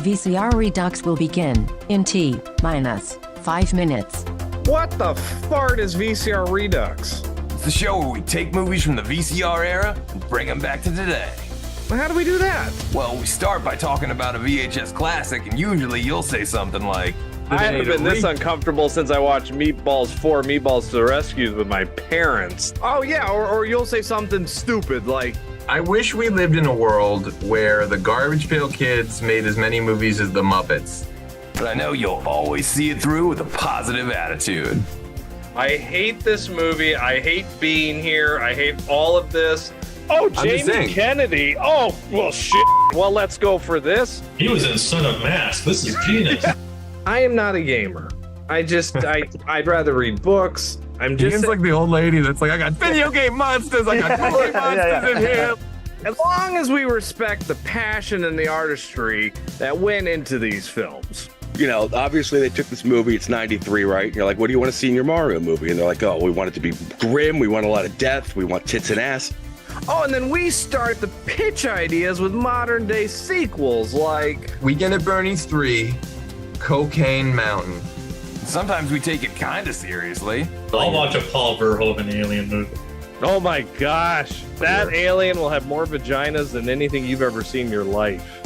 VCR Redux will begin in T-minus 5 minutes. What the fart is VCR Redux? It's the show where we take movies from the VCR era and bring them back to today. How do we do that? Well, we start by talking about a VHS classic, and usually you'll say something like, I haven't been this uncomfortable since I watched Meatballs 4, Meatballs to the Rescue with my parents. Oh yeah, or you'll say something stupid like, I wish we lived in a world where the Garbage Pail Kids made as many movies as the Muppets. but I know you'll always see it through with a positive attitude. I hate this movie, I hate being here, I hate all of this. Oh, Jamie Kennedy. Oh, well, shit. Well, let's go for this. He was in Son of Mask. This is genius. I am not a gamer. I'd rather read books. I'm just Ian's like the old lady that's like, I got video game monsters, I got movie monsters in here. As long as we respect the passion and the artistry that went into these films. You know, obviously they took this movie, it's 93, right? And you're like, what do you want to see in your Mario movie? And they're like, oh, we want it to be grim, we want a lot of death, we want tits and ass. Oh, and then we start the pitch ideas with modern day sequels like Weekend at Bernie's 3, Cocaine Mountain. Sometimes we take it kind of seriously. I'll watch a Paul Verhoeven alien movie. oh my gosh, that alien will have more vaginas than anything you've ever seen in your life.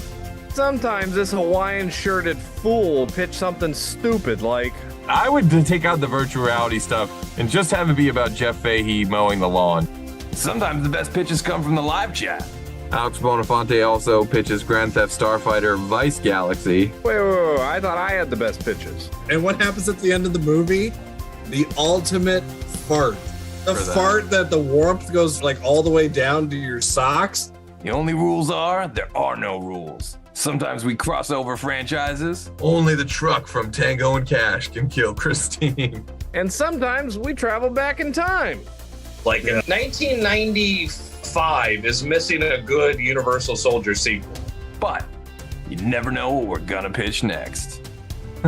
Sometimes this Hawaiian shirted fool will pitch something stupid like, I would take out the virtual reality stuff and just have it be about Jeff Fahey mowing the lawn. Sometimes the best pitches come from the live chat. Alex Bonafonte also pitches Grand Theft Starfighter Vice Galaxy. wait, I thought I had the best pitches. And what happens at the end of the movie? The ultimate fart. The fart that the warmth goes like all the way down to your socks. The only rules are, there are no rules. Sometimes we cross over franchises. Only the truck from Tango and Cash can kill Christine. And sometimes we travel back in time. Like 1995 is missing a good Universal Soldier sequel. But you never know what we're gonna pitch next.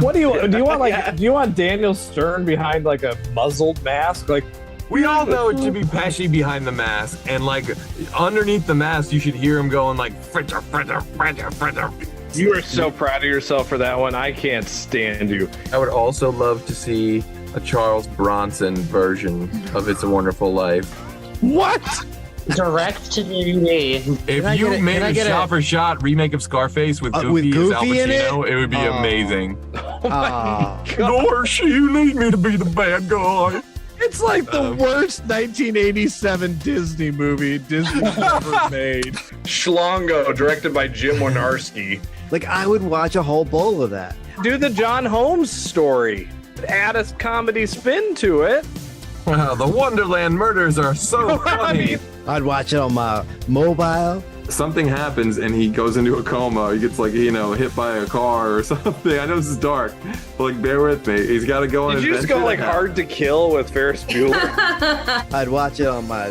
What do you want? Do you want Daniel Stern behind like a muzzled mask? Like, We all know it should be Pesci behind the mask, and like underneath the mask, you should hear him going like fritter, fritter, fritter, fritter. you are so proud of yourself for that one. I can't stand you. I would also love to see a Charles Bronson version of It's a Wonderful Life. What? Direct to DVD. If you made a shot-for-shot remake of Scarface with Goofy as Al Pacino, it would be amazing. Gosh, you need me to be the bad guy. It's like the worst 1987 Disney movie Disney ever made. Schlongo, directed by Jim Wynorski. Like, I would watch a whole bowl of that. Do the John Holmes story. Add a comedy spin to it. Wow, the Wonderland murders are so funny. I'd watch it on my mobile. Something happens and he goes into a coma. He gets like, hit by a car or something. I know this is dark, but like, bear with me. He's got to go on. Did you just go like Hard to Kill with Ferris Bueller? I'd watch it on my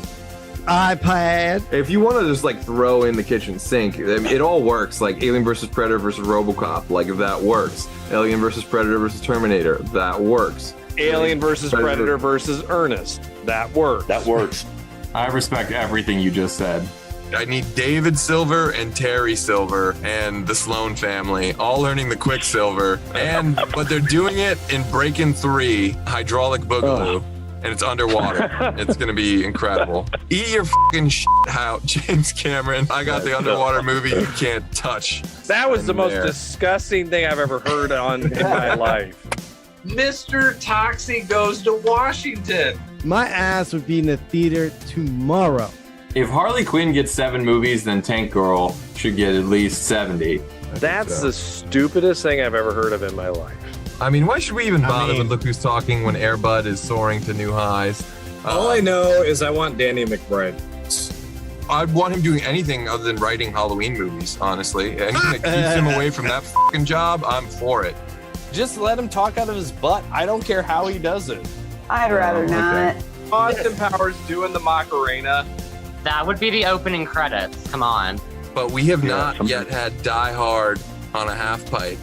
iPad. If you want to just like throw in the kitchen sink, it all works. Like Alien versus Predator versus RoboCop. Like if that works. Alien versus Predator versus Terminator. That works. Alien versus Predator versus Ernest. That works. That works. I respect everything you just said. I need David Silver and Terry Silver and the Sloan family all learning the Quicksilver. But they're doing it in Breakin' 3 Hydraulic Boogaloo. And it's underwater. It's going to be incredible. Eat your fucking shit out, James Cameron. I got the underwater movie you can't touch. That was the most disgusting thing I've ever heard in my life. Mr. Toxie Goes to Washington. My ass would be in the theater tomorrow. If Harley Quinn gets 7 movies, then Tank Girl should get at least 70. That's the stupidest thing I've ever heard of in my life. I mean, why should we even bother with Look Who's Talking when Air Bud is soaring to new highs? All I know is I want Danny McBride. I'd want him doing anything other than writing Halloween movies, honestly. Anything that keeps him away from that fucking job, I'm for it. Just let him talk out of his butt. I don't care how he does it. I'd rather not. Austin Powers doing the Macarena. That would be the opening credits. Come on. But we have not yet had Die Hard on a half pipe.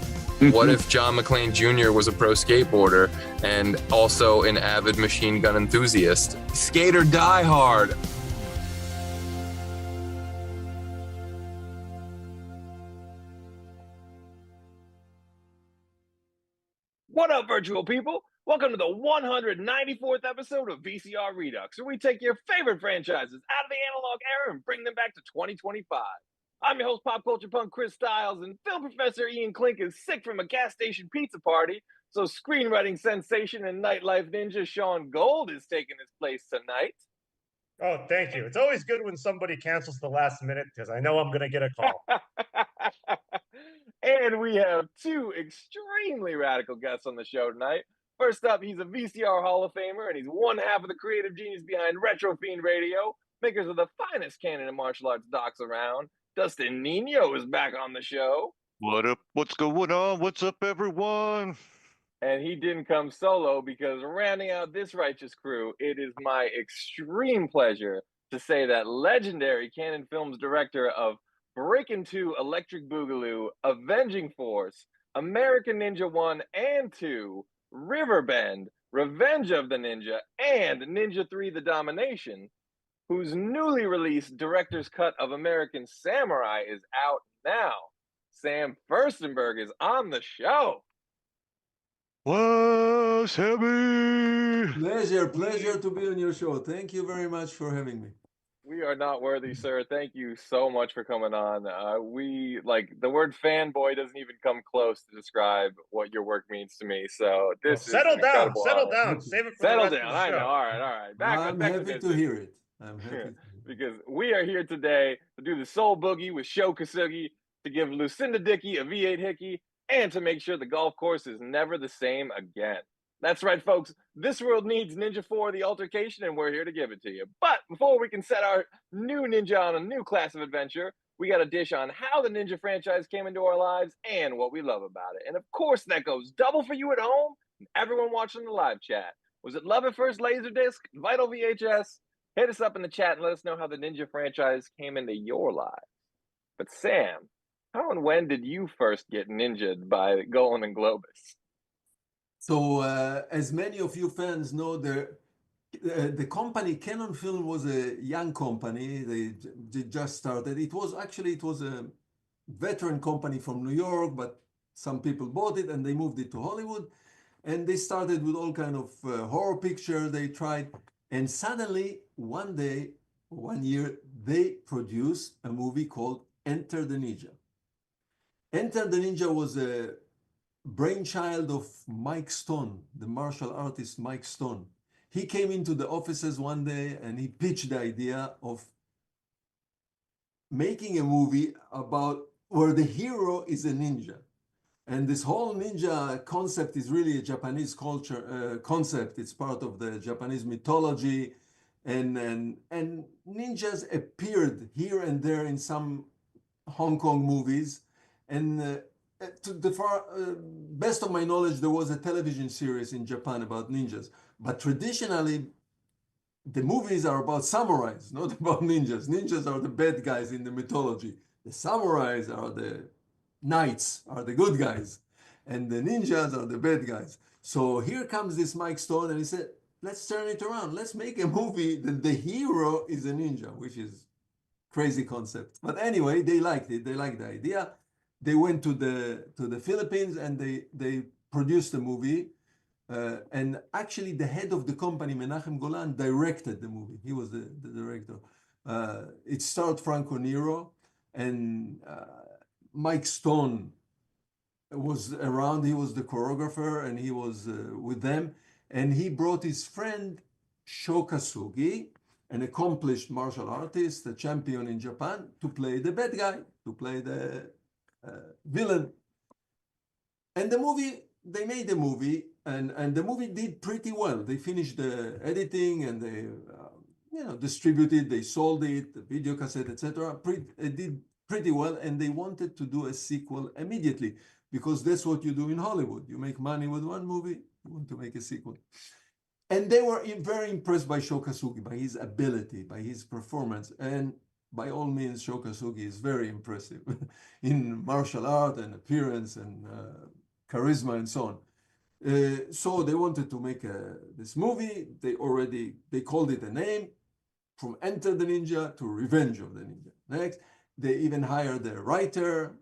What if John McClane Jr. was a pro skateboarder and also an avid machine gun enthusiast? Skater Die Hard. What up, virtual people? Welcome to the 194th episode of VCR Redux, where we take your favorite franchises out of the analog era and bring them back to 2025. I'm your host, pop culture punk Chris Stiles, and film professor Ian Klink is sick from a gas station pizza party, so screenwriting sensation and nightlife ninja Sean Gold is taking his place tonight. Oh, thank you. It's always good when somebody cancels the last minute because I know I'm going to get a call. And we have two extremely radical guests on the show tonight. First up, he's a VCR Hall of Famer, and he's one half of the creative genius behind Retro Fiend Radio, makers of the finest Canon and martial arts docs around. Dustin Nino is back on the show. What up? What's going on? What's up, everyone? And he didn't come solo because rounding out this righteous crew, it is my extreme pleasure to say that legendary Canon Films director of Breakin' 2, Electric Boogaloo, Avenging Force, American Ninja 1 and 2, Riverbend, Revenge of the Ninja, and Ninja 3 The Domination, whose newly released director's cut of American Samurai is out now. Sam Firstenberg is on the show. What's heavy? Pleasure to be on your show. Thank you very much for having me. We are not worthy, sir. Thank you so much for coming on. We like the word fanboy doesn't even come close to describe what your work means to me. So this settle is down, honor. save it for settle the rest down. Of the I show. know. All right. I'm happy to hear it. I'm happy because we are here today to do the Soul Boogie with Sho Kosugi, to give Lucinda Dickey a V8 hickey, and to make sure the golf course is never the same again. That's right, folks. This world needs Ninja 4, the Altercation, and we're here to give it to you. But before we can set our new ninja on a new class of adventure, we got a dish on how the Ninja franchise came into our lives and what we love about it. And of course, that goes double for you at home and everyone watching the live chat. Was it Love at First Laserdisc, Vital VHS? Hit us up in the chat and let us know how the Ninja franchise came into your lives. But Sam, how and when did you first get ninja'd by Golan and Globus? So, as many of you fans know, the company Canon Film was a young company. They just started. It was a veteran company from New York, but some people bought it and they moved it to Hollywood. And they started with all kind of horror pictures they tried. And suddenly, one year, they produced a movie called Enter the Ninja. Enter the Ninja was a brainchild of Mike Stone, the martial artist Mike Stone. He came into the offices one day and he pitched the idea of making a movie about where the hero is a ninja. And this whole ninja concept is really a Japanese culture concept. It's part of the Japanese mythology. And ninjas appeared here and there in some Hong Kong movies. And to the best of my knowledge, there was a television series in Japan about ninjas. But traditionally, the movies are about samurais, not about ninjas. Ninjas are the bad guys in the mythology. The samurais are the knights, are the good guys. And the ninjas are the bad guys. So here comes this Mike Stone and he said, let's turn it around. Let's make a movie that the hero is a ninja, which is crazy concept. But anyway, they liked it. They liked the idea. They went to the Philippines and they produced the movie. And actually, the head of the company, Menachem Golan, directed the movie. He was the director. It starred Franco Nero, and Mike Stone was around. He was the choreographer, and he was with them. And he brought his friend Sho Kosugi, an accomplished martial artist, a champion in Japan, to play the bad guy, to play the villain. And they made the movie, and the movie did pretty well. They finished the editing and they distributed, they sold it, the video cassette, etc. It did pretty well, and they wanted to do a sequel immediately because that's what you do in Hollywood. You make money with one movie, you want to make a sequel. And they were very impressed by Sho Kosugi, by his ability, by his performance. And by all means, Sho Kosugi is very impressive in martial art and appearance and charisma and so on. So they wanted to make this movie. They called it a name, from Enter the Ninja to Revenge of the Ninja. Next, they even hired a writer,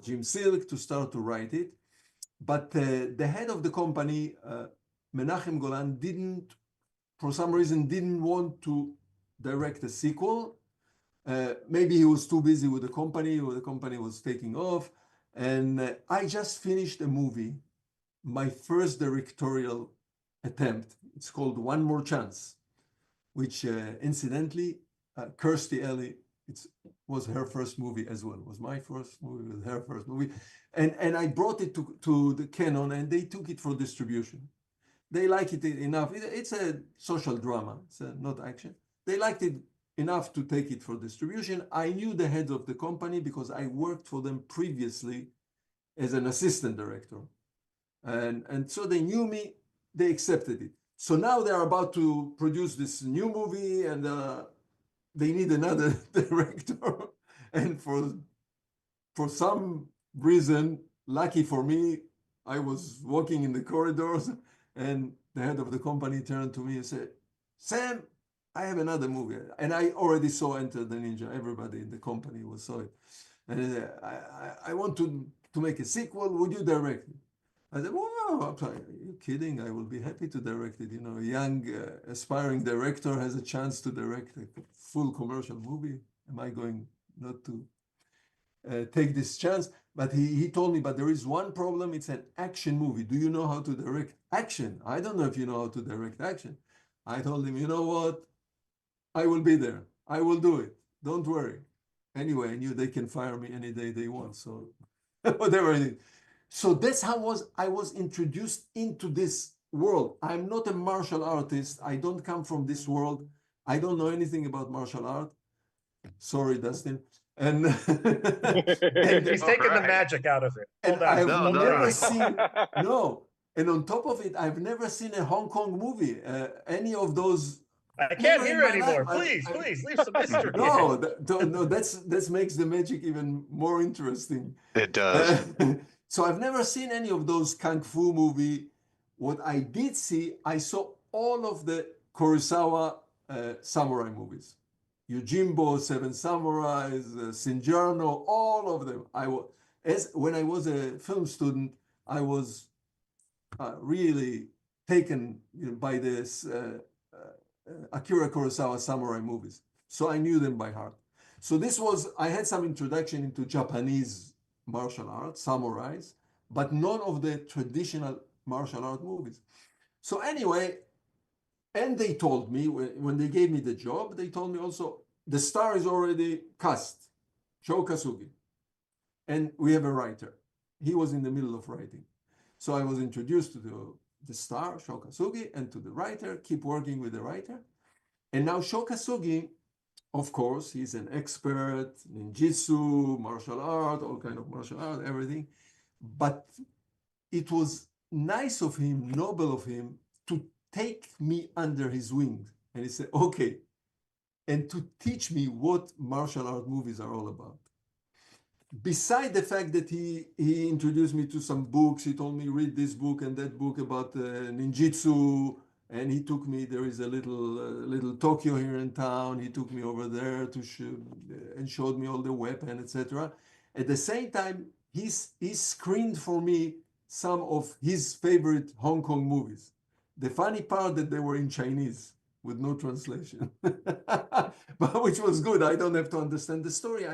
Jim Silk, to start to write it. But the head of the company, Menachem Golan, for some reason, didn't want to direct a sequel. Maybe he was too busy with the company, or the company was taking off. And I just finished a movie, my first directorial attempt. It's called One More Chance, which incidentally, Kirstie Alley, it was her first movie as well. It was my first movie, it was her first movie. And I brought it to the Canon, and they took it for distribution. They liked it enough. It's a social drama, it's not action. They liked it enough to take it for distribution. I knew the head of the company because I worked for them previously as an assistant director. And so they knew me, they accepted it. So now they're about to produce this new movie, and they need another director. And for some reason, lucky for me, I was walking in the corridors, and the head of the company turned to me and said, "Sam, I have another movie." And I already saw Enter the Ninja. Everybody in the company saw it. And I want to make a sequel. Would you direct it? I said, "Wow, are you kidding? I will be happy to direct it. You know, a young, aspiring director has a chance to direct a full commercial movie. Am I going not to take this chance?" But he told me, "But there is one problem. It's an action movie. Do you know how to direct action? I don't know if you know how to direct action." I told him, "You know what? I will be there. I will do it. Don't worry." Anyway, I knew they can fire me any day they want. So whatever it is. So that's how I was introduced into this world. I'm not a martial artist. I don't come from this world. I don't know anything about martial art. Sorry, Dustin. And, he's taking the magic out of it. And I've never seen, no. And on top of it, I've never seen a Hong Kong movie. Any of those. I can't hear anymore. Please, leave some mystery. No, that makes the magic even more interesting. It does. So I've never seen any of those kung fu movie. What I did see, I saw all of the Kurosawa samurai movies. Yojimbo, Seven Samurais, Sinjarno, all of them. When I was a film student, I was really taken by this Akira Kurosawa samurai movies. So I knew them by heart. So I had some introduction into Japanese martial arts, samurais, but none of the traditional martial art movies. So anyway, and they told me, when they gave me the job, they told me also, the star is already cast, Sho Kasugi. And we have a writer. He was in the middle of writing. So I was introduced to the star, Sho Kasugi, and to the writer, keep working with the writer. And now Sho Kasugi, of course, he's an expert, ninjutsu, martial art, all kind of martial art, everything. But it was nice of him, noble of him, to take me under his wing. And he said, "Okay," and to teach me what martial art movies are all about. Beside the fact that he introduced me to some books, he told me, read this book and that book about ninjutsu, and he took me, there is a little Tokyo here in town, he took me over there and showed me all the weapon, etc. At the same time, he screened for me some of his favorite Hong Kong movies. The funny part that they were in Chinese with no translation, but which was good. I don't have to understand the story.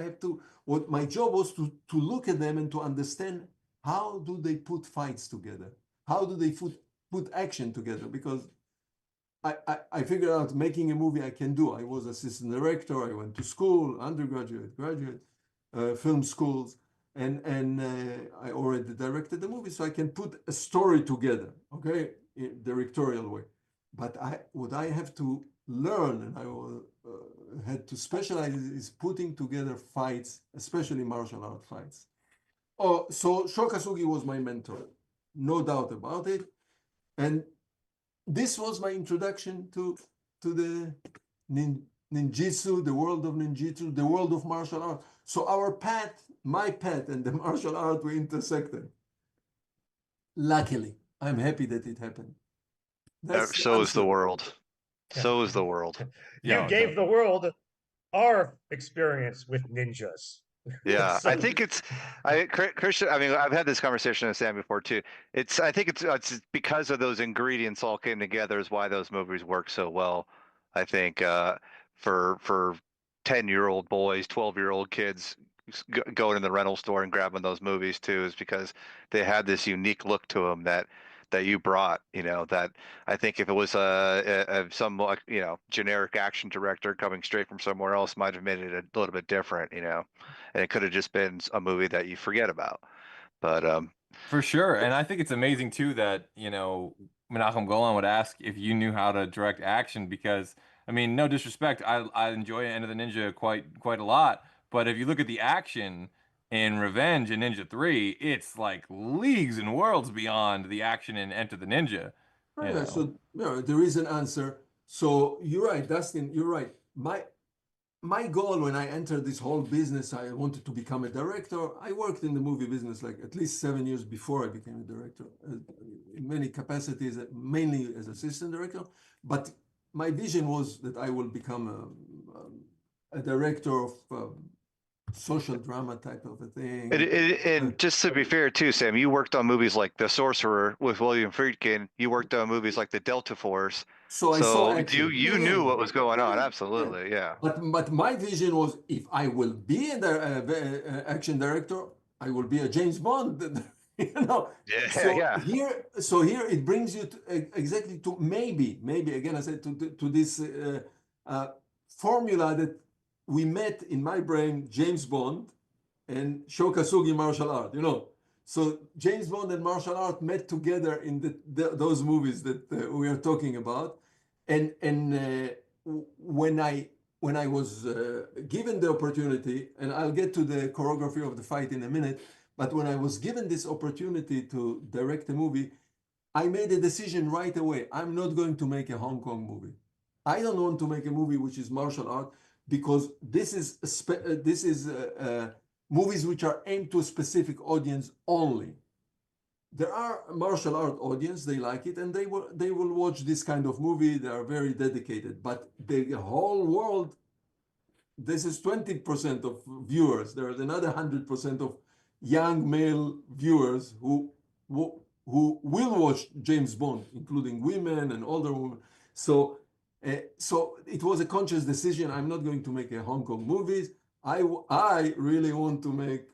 What my job was to look at them and to understand how do they put fights together? How do they put action together? Because I figured out making a movie I can do. I was assistant director. I went to school, undergraduate, graduate, film schools, and I already directed the movie, so I can put a story together, okay, in directorial way. But what I have to learn, and I had to specialize, is putting together fights, especially martial art fights. So Sho Kasugi was my mentor, no doubt about it. And this was my introduction to the ninjutsu, the world of ninjutsu, the world of martial art. So my path and the martial art were intersected. Luckily, I'm happy that it happened. So is the world. So is the world. You gave the world our experience with ninjas. Yeah, So- I think Christian. I mean, I've had this conversation with Sam before too. I think it's because of those ingredients all came together is why those movies work so well. I think for 10-year-old boys, 12-year-old kids going in the rental store and grabbing those movies too is because they had this unique look to them that you brought. You know, that I think if it was some like, you know, generic action director coming straight from somewhere else might have made it a little bit different. You know. And it could have just been a movie that you forget about. But For sure. And I think it's amazing too that, you know, Menachem Golan would ask if you knew how to direct action because I mean, no disrespect, I enjoy Enter the Ninja quite a lot, but if you look at the action in Revenge and Ninja 3, it's like leagues and worlds beyond the action in Enter the Ninja. Right, You yeah, know? so there is an answer. So you're right, Dustin, you're right. My goal when I entered this whole business, I wanted to become a director. I worked in the movie business like at least 7 years before I became a director, in many capacities, mainly as assistant director. But my vision was that I will become a director of social drama type of a thing. and just to be fair too, Sam, you worked on movies like The Sorcerer with William Friedkin. You worked on movies like The Delta Force. So I saw action. you knew what was going on. Absolutely, yeah. But my vision was if I will be an action director, I will be a James Bond. You know. Yeah, So yeah. here it brings you to, exactly to maybe again I said to this formula that we met in my brain James Bond and Shokasugi martial art. You know. So James Bond and martial art met together in those movies that we are talking about, and when I was given the opportunity, and I'll get to the choreography of the fight in a minute, but when I was given this opportunity to direct a movie, I made a decision right away. I'm not going to make a Hong Kong movie. I don't want to make a movie which is martial art because this is movies which are aimed to a specific audience only. There are martial art audience, they like it, and they will watch this kind of movie. They are very dedicated. But the whole world, this is 20% of viewers. There is another 100% of young male viewers who will watch James Bond, including women and older women. So it was a conscious decision. I'm not going to make a Hong Kong movies. I really want to make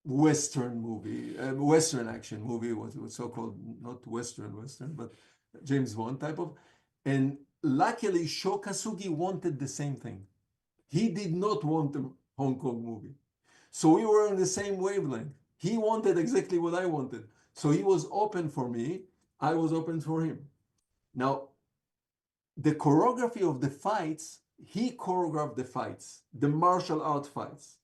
Western movie, Western action movie, what was so-called, not Western, but James Bond type of. And luckily, Shokasugi wanted the same thing. He did not want a Hong Kong movie. So we were on the same wavelength. He wanted exactly what I wanted. So he was open for me. I was open for him. Now, the choreography of the fights, he choreographed the fights, the martial art fights.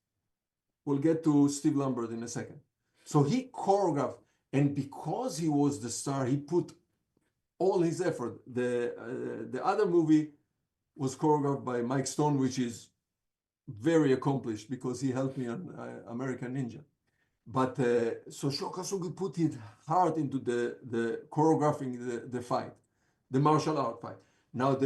We'll get to Steve Lambert in a second. So he choreographed, and because he was the star, he put all his effort. The other movie was choreographed by Mike Stone, which is very accomplished because he helped me on American Ninja. But so Shokasugi put his heart into the choreographing the fight, the martial art fight. Now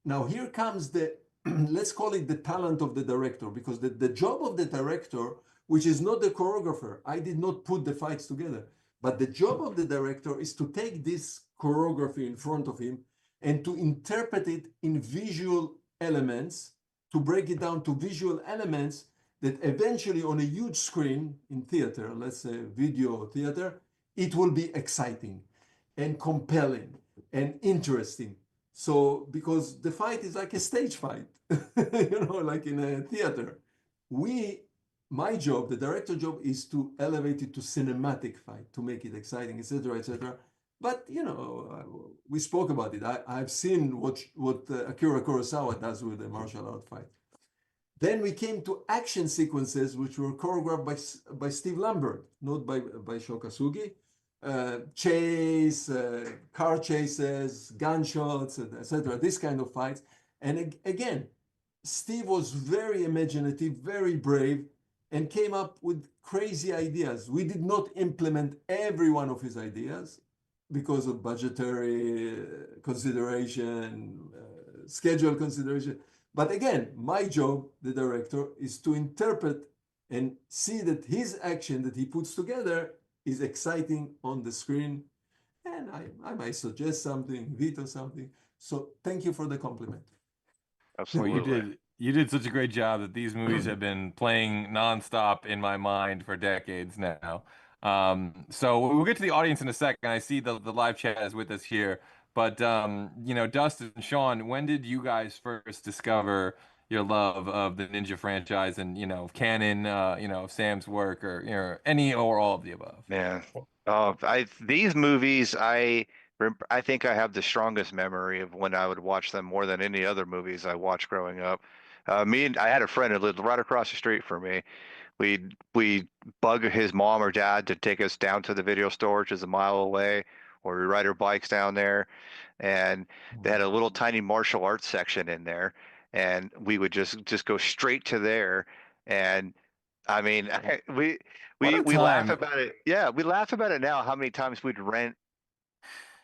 now here comes the let's call it the talent of the director, because the job of the director, which is not the choreographer, I did not put the fights together, but the job of the director is to take this choreography in front of him and to interpret it in visual elements, to break it down to visual elements that eventually on a huge screen in theater, let's say video theater, it will be exciting and compelling and interesting. So, because the fight is like a stage fight, you know, like in a theater. My job, the director job, is to elevate it to cinematic fight, to make it exciting, etc., etc. But, you know, we spoke about it. I've seen what Akira Kurosawa does with a martial art fight. Then we came to action sequences, which were choreographed by Steve Lambert, not by Shokasugi. Chase, car chases, gunshots, etc. This kind of fights. And again, Steve was very imaginative, very brave, and came up with crazy ideas. We did not implement every one of his ideas because of budgetary consideration, schedule consideration. But again, my job, the director, is to interpret and see that his action that he puts together is exciting on the screen. And I might suggest something, veto something. So thank you for the compliment. Well, you did such a great job that these movies have been playing nonstop in my mind for decades now. So we'll get to the audience in a second. I see the live chat is with us here. But you know, Dustin and Sean, when did you guys first discover your love of the Ninja franchise and, you know, Canon, you know, Sam's work, or, you know, any or all of the above? Man, these movies, I think I have the strongest memory of when I would watch them more than any other movies I watched growing up. I had a friend who lived right across the street from me. We bug his mom or dad to take us down to the video store, which is a mile away, or we ride our bikes down there, and they had a little tiny martial arts section in there, and we would just go straight to there. And I mean, we laugh about it. Yeah, we laugh about it now. How many times we'd rent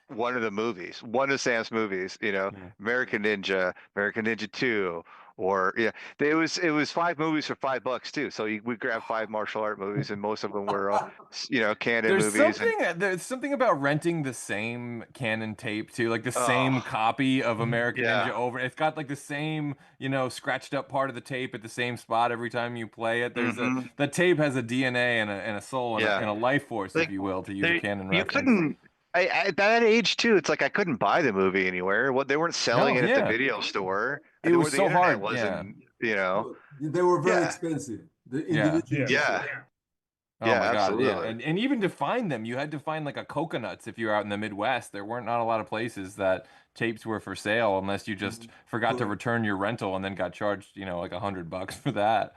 one of the movies, one of Sam's movies, you know, American Ninja, American Ninja 2, or it was 5 movies for $5 too. So we grabbed 5 martial art movies, and most of them were, you know, Canon movies. There's something about renting the same Canon tape too, like the same copy of American Ninja over. It's got like the same, you know, scratched up part of the tape at the same spot every time you play it. There's the tape has a DNA and a soul and a life force, like, if you will, to use a Canon reference. You couldn't. At that age too, it's like I couldn't buy the movie anywhere. They weren't selling it at the video store. It was so hard. You know, they were very expensive. The individual. Oh my God, yeah. And even to find them, you had to find like a Coconuts if you were out in the Midwest. There weren't not a lot of places that tapes were for sale unless you just forgot to return your rental and then got charged, you know, like $100 for that.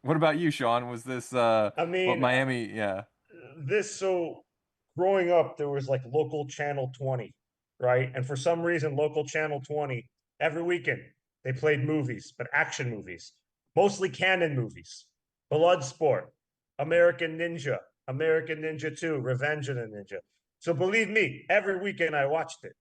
What about you, Sean? Was this Miami? Growing up, there was like local channel 20, right? And for some reason, local channel 20, every weekend, they played movies, but action movies, mostly Canon movies, Bloodsport, American Ninja, American Ninja 2, Revenge of the Ninja. So believe me, every weekend I watched it.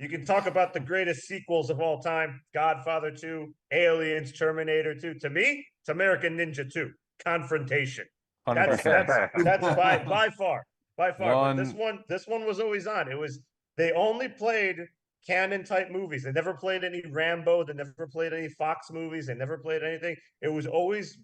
You can talk about the greatest sequels of all time, Godfather 2, Aliens, Terminator 2. To me, it's American Ninja 2, Confrontation. That's by far. By far, but this one was always on. They only played Canon type movies. They never played any Rambo. They never played any Fox movies. They never played anything. It was always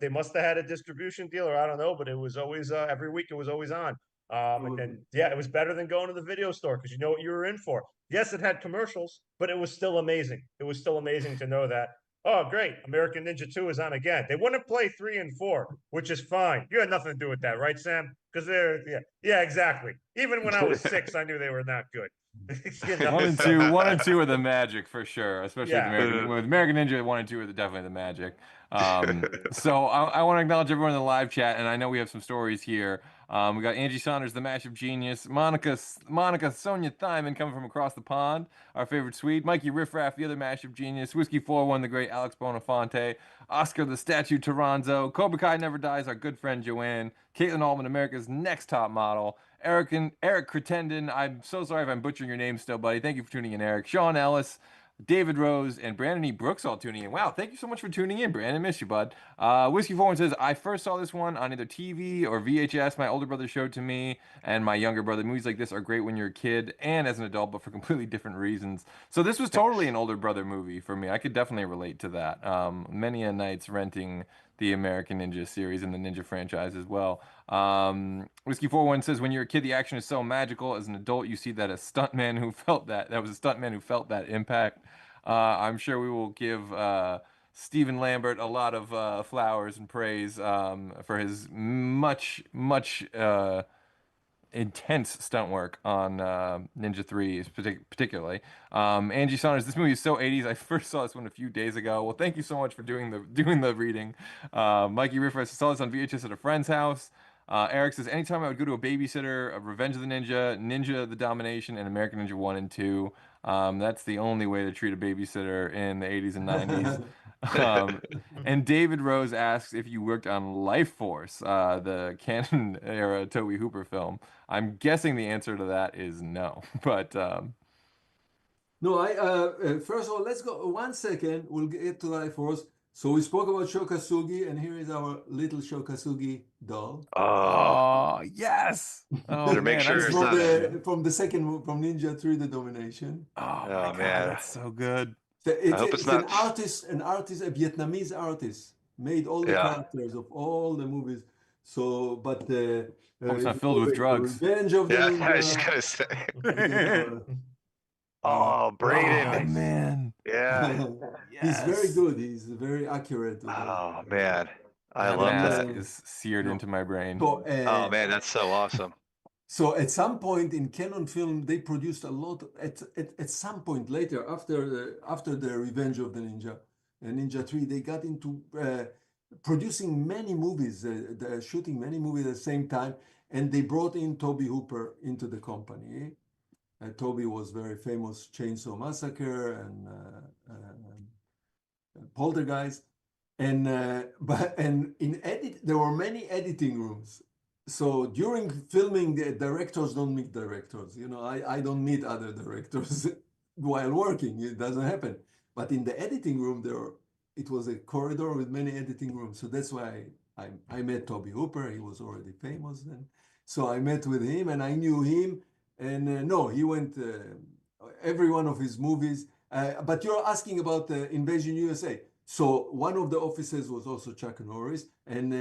they must have had a distribution deal, or I don't know, but it was always every week. It was always on. And then it was better than going to the video store because you know what you were in for. Yes, it had commercials, but it was still amazing. It was still amazing to know that. Oh, great. American Ninja 2 is on again. They wouldn't play 3 and 4, which is fine. You had nothing to do with that, right, Sam? Because yeah, exactly. Even when I was 6, I knew they were not good. You know? One and two are the magic for sure, especially with American Ninja. 1 and 2 are definitely the magic. So I want to acknowledge everyone in the live chat, and I know we have some stories here. We got Angie Saunders, the Mashup Genius, Monica Sonia Thyman coming from across the pond, our favorite Swede, Mikey Riffraff, the other Mashup Genius, Whiskey 4-1, the great Alex Bonafonte, Oscar the Statue Toronzo, Cobra Kai Never Dies, our good friend Joanne, Caitlin Allman, America's Next Top Model, Eric Cretendon, I'm so sorry if I'm butchering your name still, buddy. Thank you for tuning in, Eric. Sean Ellis, David Rose, and Brandon E. Brooks all tuning in. Wow, thank you so much for tuning in, Brandon. Miss you, bud. Whiskey Foreman says, I first saw this one on either TV or VHS. My older brother showed to me, and my younger brother. Movies like this are great when you're a kid and as an adult, but for completely different reasons. So this was totally an older brother movie for me. I could definitely relate to that. Many a nights renting the American Ninja series and the Ninja franchise as well. Whiskey 41 says, when you're a kid, the action is so magical. As an adult, you see that a stuntman who felt that. That was a stuntman who felt that impact. I'm sure we will give Stephen Lambert a lot of flowers and praise for his much intense stunt work on Ninja 3 particularly. Angie Saunders, this movie is so 80s. I first saw this one a few days ago. Well, thank you so much for doing the reading. Mikey Riffers saw this on VHS at a friend's house. Eric says, anytime I would go to a babysitter, Revenge of the Ninja, Ninja the Domination, and American Ninja 1 and 2. That's the only way to treat a babysitter in the 80s and 90s. And David Rose asks if you worked on Life Force, the Canon era Tobe Hooper film. I'm guessing the answer to that is no, but No, first of all, let's go 1 second. We'll get to Life Force. So we spoke about Shokasugi, and here is our little Shokasugi doll. Oh, yes. Oh, Better make man. sure It's it's from not the second from Ninja 3, the Domination. Oh, my Oh, God. man. That's so good. So I hope it's not. an artist, a Vietnamese artist, made all the Yeah. characters of all the movies. So, but Hope it's not if filled you with go back to drugs. Revenge of the Yeah, Ninja, I was just gonna say. you get Oh, Oh, Braden. man. Yeah. He's very Yes. good. He's very accurate. With Oh man, I That love mask that. is seared No. into my brain. So, Oh man, that's so awesome. So at some point in Canon film, they produced a lot. At some point later, after the Revenge of the Ninja, Ninja 3, they got into producing many movies, shooting many movies at the same time, and they brought in Toby Hooper into the company. Toby was very famous Chainsaw Massacre and Poltergeist, and there were many editing rooms. So during filming, the directors don't meet directors. You know, I don't meet other directors while working. It doesn't happen. But in the editing room, it was a corridor with many editing rooms. So that's why I met Toby Hooper. He was already famous then. So I met with him and I knew him. And no, he went every one of his movies. But you're asking about Invasion USA. So one of the officers was also Chuck Norris and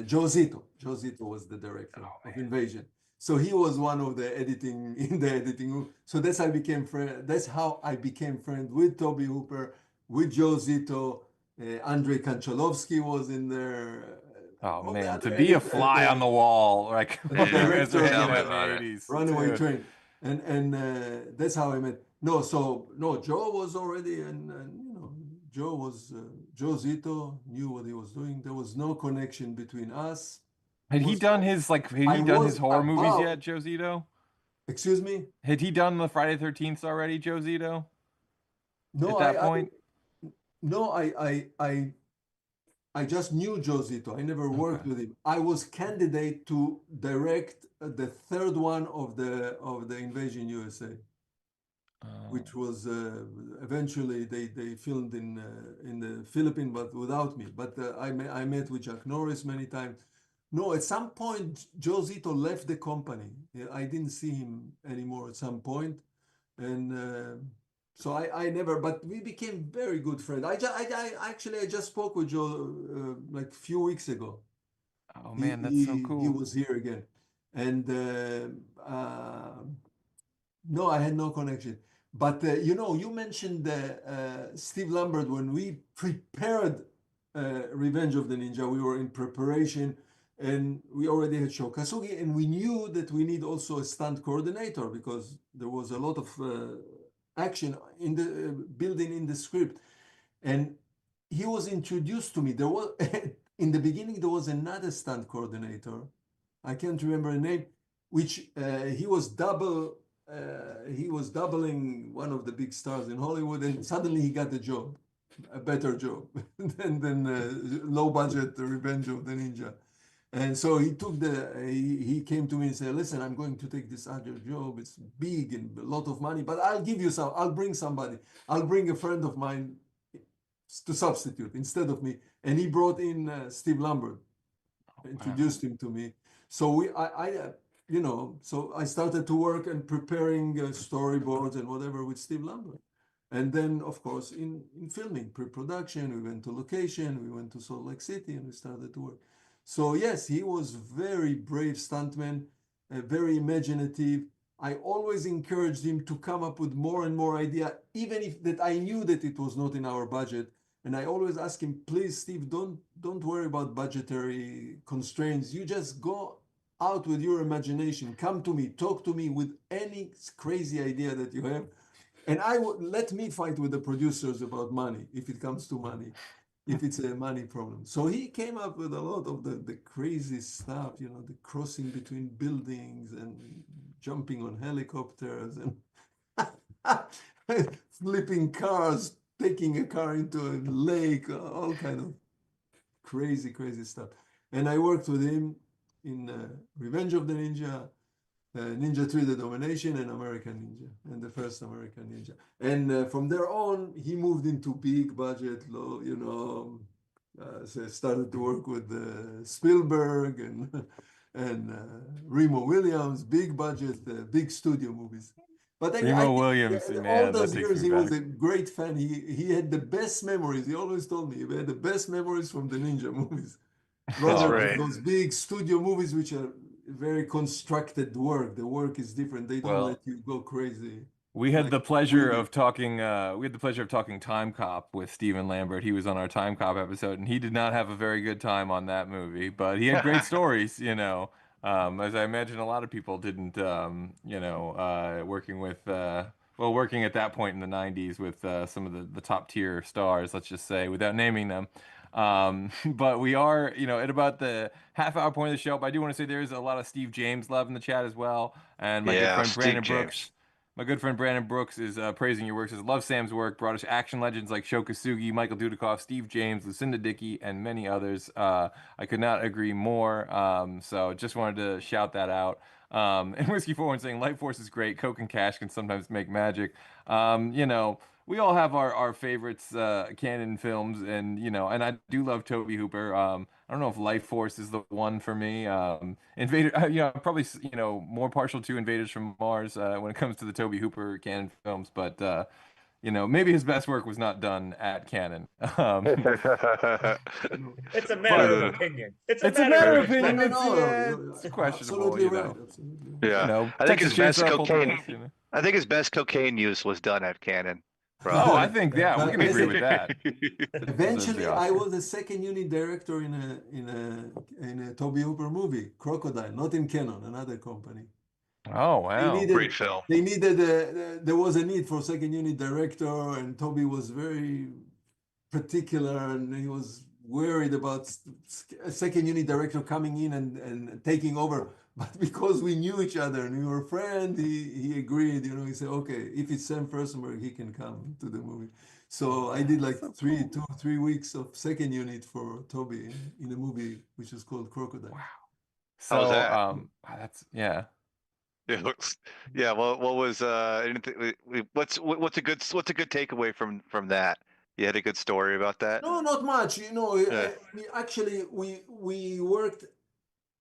Joe Zito. Joe Zito was the director of Invasion. So he was one of the in the editing room. So that's how I became friend with Toby Hooper, with Joe Zito. Andrei Konchalovsky was in there. Oh, all the man. other To be a editors, fly on the wall, like, the as they're director hanging of out in about the it. 80s. Runaway Dude. Train. And that's how I met. No, Joe was already, and you know, Joe Zito knew what he was doing. There was no connection between us. Had he done his horror movies yet, Joe Zito? Excuse me? Had he done the Friday 13th already, Joe Zito? No, At that point? I just knew Joe Zito. I never worked with him. I was candidate to direct the third one of the Invasion USA, which was eventually they filmed in the Philippines, but without me. But I met with Chuck Norris many times. No, at some point Joe Zito left the company. I didn't see him anymore at some point, and. So I never, but we became very good friends. I just spoke with Joe like a few weeks ago. Oh man, that's so cool. He was here again, and no, I had no connection. But you know, you mentioned Steve Lambert when we prepared Revenge of the Ninja. We were in preparation, and we already had Shokasugi, and we knew that we need also a stunt coordinator because there was a lot of action in the building in the script, and he was introduced to me. There was in the beginning there was another stunt coordinator. I can't remember the name, which he was doubling one of the big stars in Hollywood, and suddenly he got the job, a better job than low budget Revenge of the Ninja. And so he he came to me and said, listen, I'm going to take this other job. It's big and a lot of money, but I'll give you I'll bring somebody. I'll bring a friend of mine to substitute instead of me. And he brought in Steve Lambert, introduced him to me. So so I started to work and preparing storyboards and whatever with Steve Lambert. And then, of course, in filming, pre-production, we went to location, we went to Salt Lake City, and we started to work. So yes, he was very brave stuntman, very imaginative. I always encouraged him to come up with more and more idea, even if that I knew that it was not in our budget. And I always ask him, please, Steve, don't worry about budgetary constraints. You just go out with your imagination. Come to me, talk to me with any crazy idea that you have. And let me fight with the producers about money, if it comes to money. If it's a money problem. So he came up with a lot of the crazy stuff, you know, the crossing between buildings and jumping on helicopters and flipping cars, taking a car into a lake, all kind of crazy stuff. And I worked with him in Revenge of the Ninja, Ninja 3, the Domination, and American Ninja, and the first American Ninja. And from there on, he moved into big budget, low, so started to work with Spielberg and and Remo Williams, big budget, big studio movies. But I Remo think, Williams, all man, that those takes years me he was back. a great fan. He had the best memories. He always told me he had the best memories from the ninja movies, rather than right. those big studio movies, which are very constructed work. The work is different. They don't Well, let you go crazy. We had Like the pleasure really. of talking. We had the pleasure of talking Time Cop with Stephen Lambert. He was on our Time Cop episode, and he did not have a very good time on that movie. But he had great stories, as I imagine a lot of people didn't. Working with, working at that point in the '90s with some of the top tier stars. Let's just say, without naming them. But we are, at about the half-hour point of the show. But I do want to say there is a lot of Steve James love in the chat as well, and my good Yeah, friend Steve Brandon James. Brooks. My good friend Brandon Brooks is praising your work. Says, love Sam's work. Brought us action legends like Sho Kosugi, Michael Dudikoff, Steve James, Lucinda Dickey, and many others. I could not agree more. So just wanted to shout that out. And Whiskey Forward saying Light Force is great. Coke and Cash can sometimes make magic. We all have our favorites, Canon films, and and I do love Tobe Hooper. I don't know if Life Force is the one for me. Invader, I'm probably more partial to Invaders from Mars when it comes to the Tobe Hooper Canon films, but maybe his best work was not done at Canon. It's a matter of opinion. It's a matter of opinion. It's questionable. Absolutely right. Absolutely. Yeah, I think his best cocaine. I think his best cocaine use was done at Canon. Oh, I think we can agree with that. Eventually, I was a second unit director in a Tobe Hooper movie, Crocodile, not in Canon, another company. Oh wow, great film. They needed there was a need for second unit director, and Toby was very particular, and he was worried about a second unit director coming in and taking over. But because we knew each other and we were friends, he agreed. He said, okay, if it's Sam Firstenberg, he can come to the movie. So I did like 3 weeks of second unit for Toby in a movie which is called Crocodile. Wow. So How's that? That's yeah. It looks, yeah. Well, what was what's a good takeaway from that? You had a good story about that? No, not much. Actually, we worked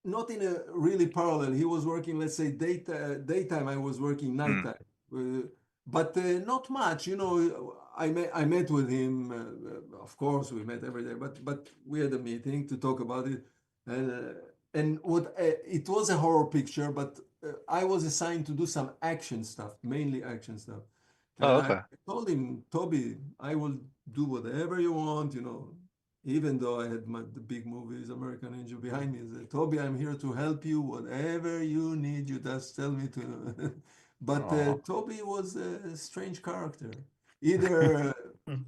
not in a really parallel. He was working, let's say, daytime. I was working nighttime, but not much. I met with him. Of course, we met every day, but we had a meeting to talk about it, and what it was a horror picture, but I was assigned to do some action stuff, mainly action stuff. And okay. I told him, Toby, I will do whatever you want, even though I had the big movies, American Ninja behind me. I said, Toby, I'm here to help you. Whatever you need, you just tell me to. But Toby was a strange character. Either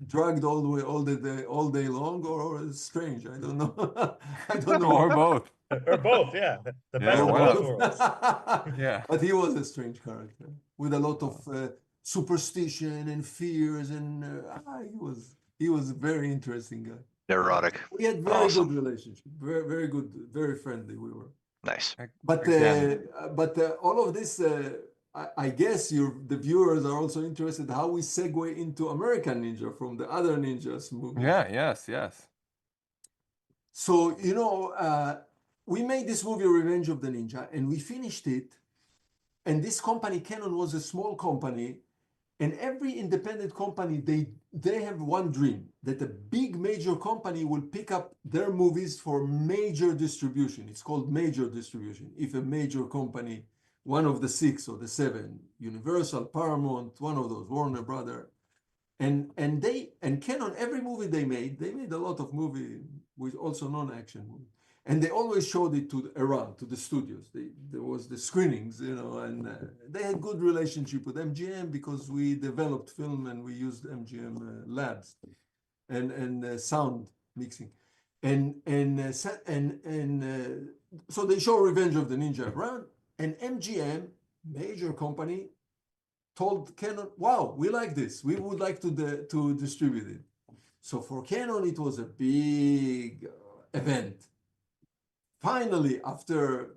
drugged all day long, or strange. I don't know. I don't know. Or both. Or both, yeah. The best of both worlds. Yeah. But he was a strange character with a lot of superstition and fears, and he was a very interesting guy. Neurotic. We had very good relationship, very very good, very friendly. We were nice. But all of this, I guess the viewers are also interested how we segue into American Ninja from the other ninjas movie. Yeah. Yes. So we made this movie Revenge of the Ninja, and we finished it. And this company, Canon, was a small company, and every independent company, they have one dream, that a big major company will pick up their movies for major distribution. It's called major distribution. If a major company, one of the 6 or the 7, Universal, Paramount, one of those, Warner Brother, and Canon, every movie they made a lot of movies with also non-action movies. And they always showed it around to the studios. There was the screenings, and they had good relationship with MGM because we developed film and we used MGM labs and sound mixing, so they show Revenge of the Ninja around, and MGM, major company, told Canon, "Wow, we like this. We would like to distribute it." So for Canon, it was a big event. Finally, after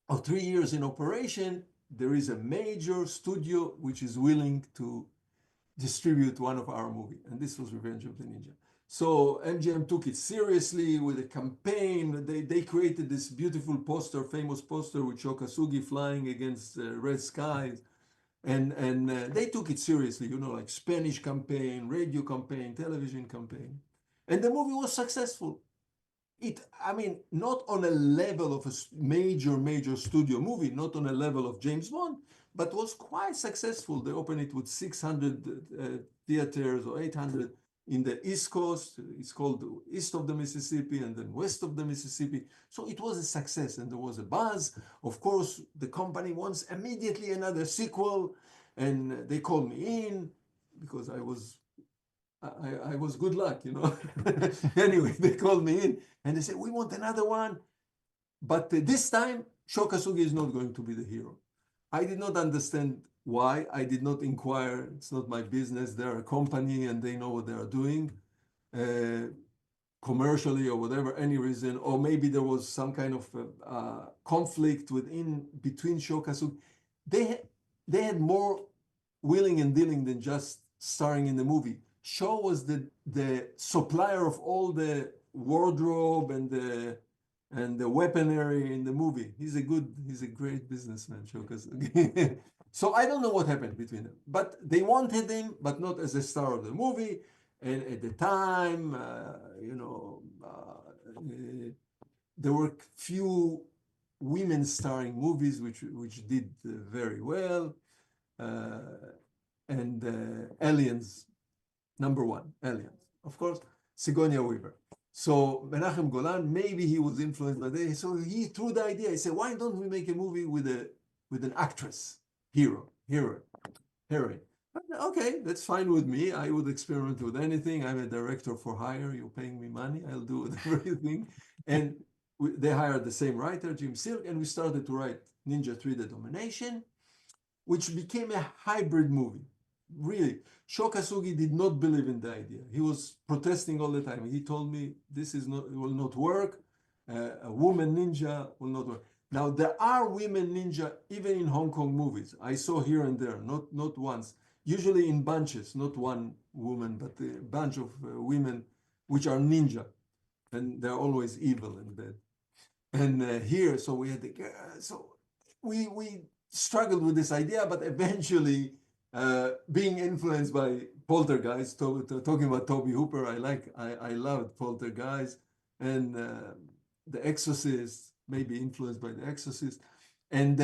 or 3 years in operation, there is a major studio which is willing to distribute one of our movie, and this was Revenge of the Ninja. So MGM took it seriously with a campaign. They created this beautiful poster, famous poster with Shokasugi flying against red skies, and they took it seriously, you know, like Spanish campaign, radio campaign, television campaign, and the movie was successful. I mean, not on a level of a major studio movie, not on a level of James Bond, but was quite successful. They opened it with 600 theaters or 800 in the East Coast. It's called East of the Mississippi and then West of the Mississippi. So it was a success and there was a buzz. Of course, the company wants immediately another sequel, and they called me in because I was good luck, you know. Anyway, they called me in and they said, we want another one. But this time, Shokasugi is not going to be the hero. I did not understand why. I did not inquire. It's not my business. They're a company and they know what they are doing commercially or whatever, any reason. Or maybe there was some kind of conflict between Shokasugi. They had more willing and dealing than just starring in the movie. Sho was the supplier of all the wardrobe and the weaponry in the movie. He's a great businessman, Shokasugi. So I don't know what happened between them, but they wanted him, but not as a star of the movie. And at the time, you know, there were few women starring movies which did very well, and Aliens. Number one, Aliens, of course, Sigourney Weaver. So Menachem Golan, maybe he was influenced by that. So he threw the idea. He said, why don't we make a movie with an actress, heroine? Okay, that's fine with me. I would experiment with anything. I'm a director for hire. You're paying me money. I'll do whatever you think. And they hired the same writer, Jim Silk, and we started to write Ninja 3: The Domination, which became a hybrid movie. Really, Shokasugi did not believe in the idea. He was protesting all the time. He told me, this will not work. A woman ninja will not work. Now, there are women ninja even in Hong Kong movies. I saw here and there, not once. Usually in bunches, not one woman, but a bunch of women which are ninja. And they're always evil and bad. And here, so we had so we struggled with this idea, but eventually, being influenced by Poltergeist, talking about Toby Hooper, I loved Poltergeist, and The Exorcist, maybe influenced by The Exorcist, and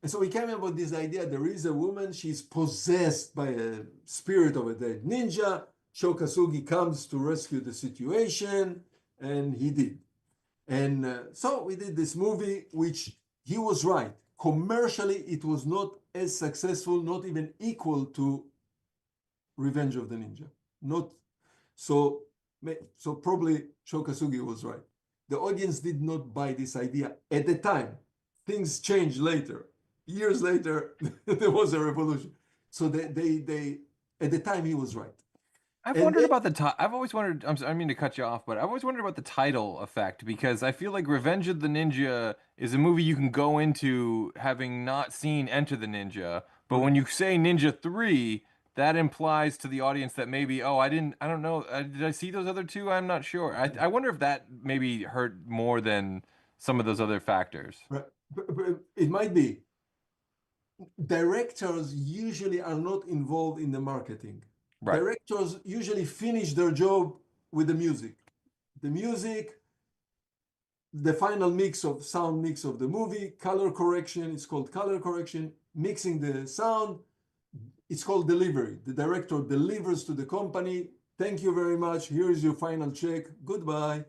so we came up with this idea. There is a woman, she's possessed by a spirit of a dead ninja. Shokasugi comes to rescue the situation, and he did. And so we did this movie, which he was right. Commercially, it was not as successful, not even equal to Revenge of the Ninja. Not so. So probably Shokasugi was right. The audience did not buy this idea at the time. Things changed later. Years later, there was a revolution. So they at the time he was right. I've wondered about the title. I've always wondered. I don't mean to cut you off, but I've always wondered about the title effect, because I feel like Revenge of the Ninja is a movie you can go into having not seen Enter the Ninja, but when you say Ninja 3, that implies to the audience that maybe, oh, I don't know, did I see those other two? I'm not sure. I wonder if that maybe hurt more than some of those other factors. Right. But it might be. Directors usually are not involved in the marketing. Right. Directors usually finish their job with the music. The music, the final sound mix of the movie, color correction, it's called color correction, mixing the sound, it's called delivery. The director delivers to the company, thank you very much, here is your final check, goodbye.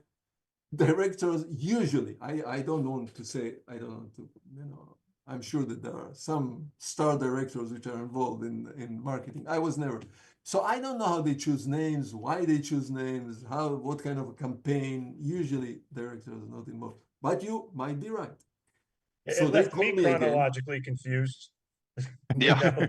Directors usually, I don't want to say, I don't want to, I'm sure that there are some star directors which are involved in marketing. I was never. So I don't know how they choose names, why they choose names, what kind of a campaign. Usually directors are not involved, but you might be right. It left me chronologically confused. Yeah.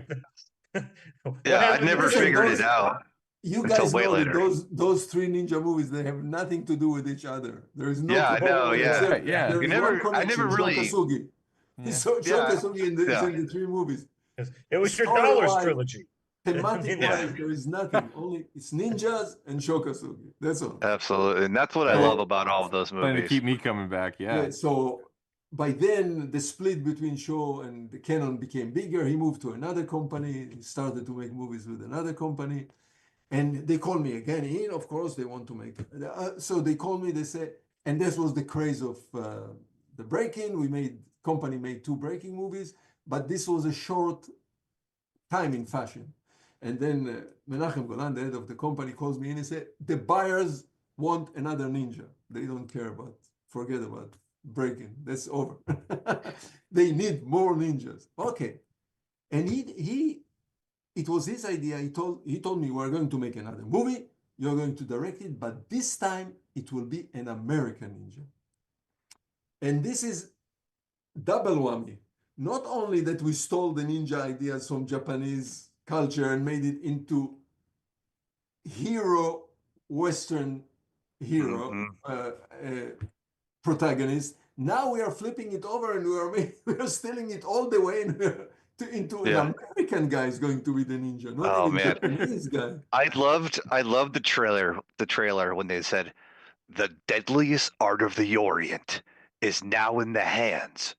Yeah, I never figured it out. You Until guys way know that later. those three ninja movies, they have nothing to do with each other. There is no Yeah, I know, connection yeah. except Yeah. there You is one never, I never connection, really, Shokasugi. Yeah. So Yeah, Shokasugi is yeah. in the three movies. It was your Dollars Story-wise, trilogy. thematic-wise, there is nothing. Only it's ninjas and Shokasugi. That's all. Absolutely. And that's what I Right. love about all of those Trying to movies. keep me coming back. Yeah. Yeah, so by then the split between Shaw and the Canon became bigger. He moved to another company. He started to make movies with another company, and they called me again. In, of course, they want to make. So they called me. They said, and this was the craze of the break-in. Company made 2 breaking movies, but this was a short time in fashion. And then Menachem Golan, the head of the company, calls me in and said, the buyers want another ninja. They don't care about, forget about breaking. That's over. They need more ninjas. Okay. And it was his idea. He told me, we're going to make another movie. You're going to direct it, but this time it will be an American ninja. And this is double whammy. Not only that we stole the ninja ideas from Japanese culture and made it into Western hero protagonist. Now we are flipping it over and we are stealing it all the way into an American guy is going to be the ninja, not even Japanese guy. I loved the trailer when they said the deadliest art of the Orient is now in the hands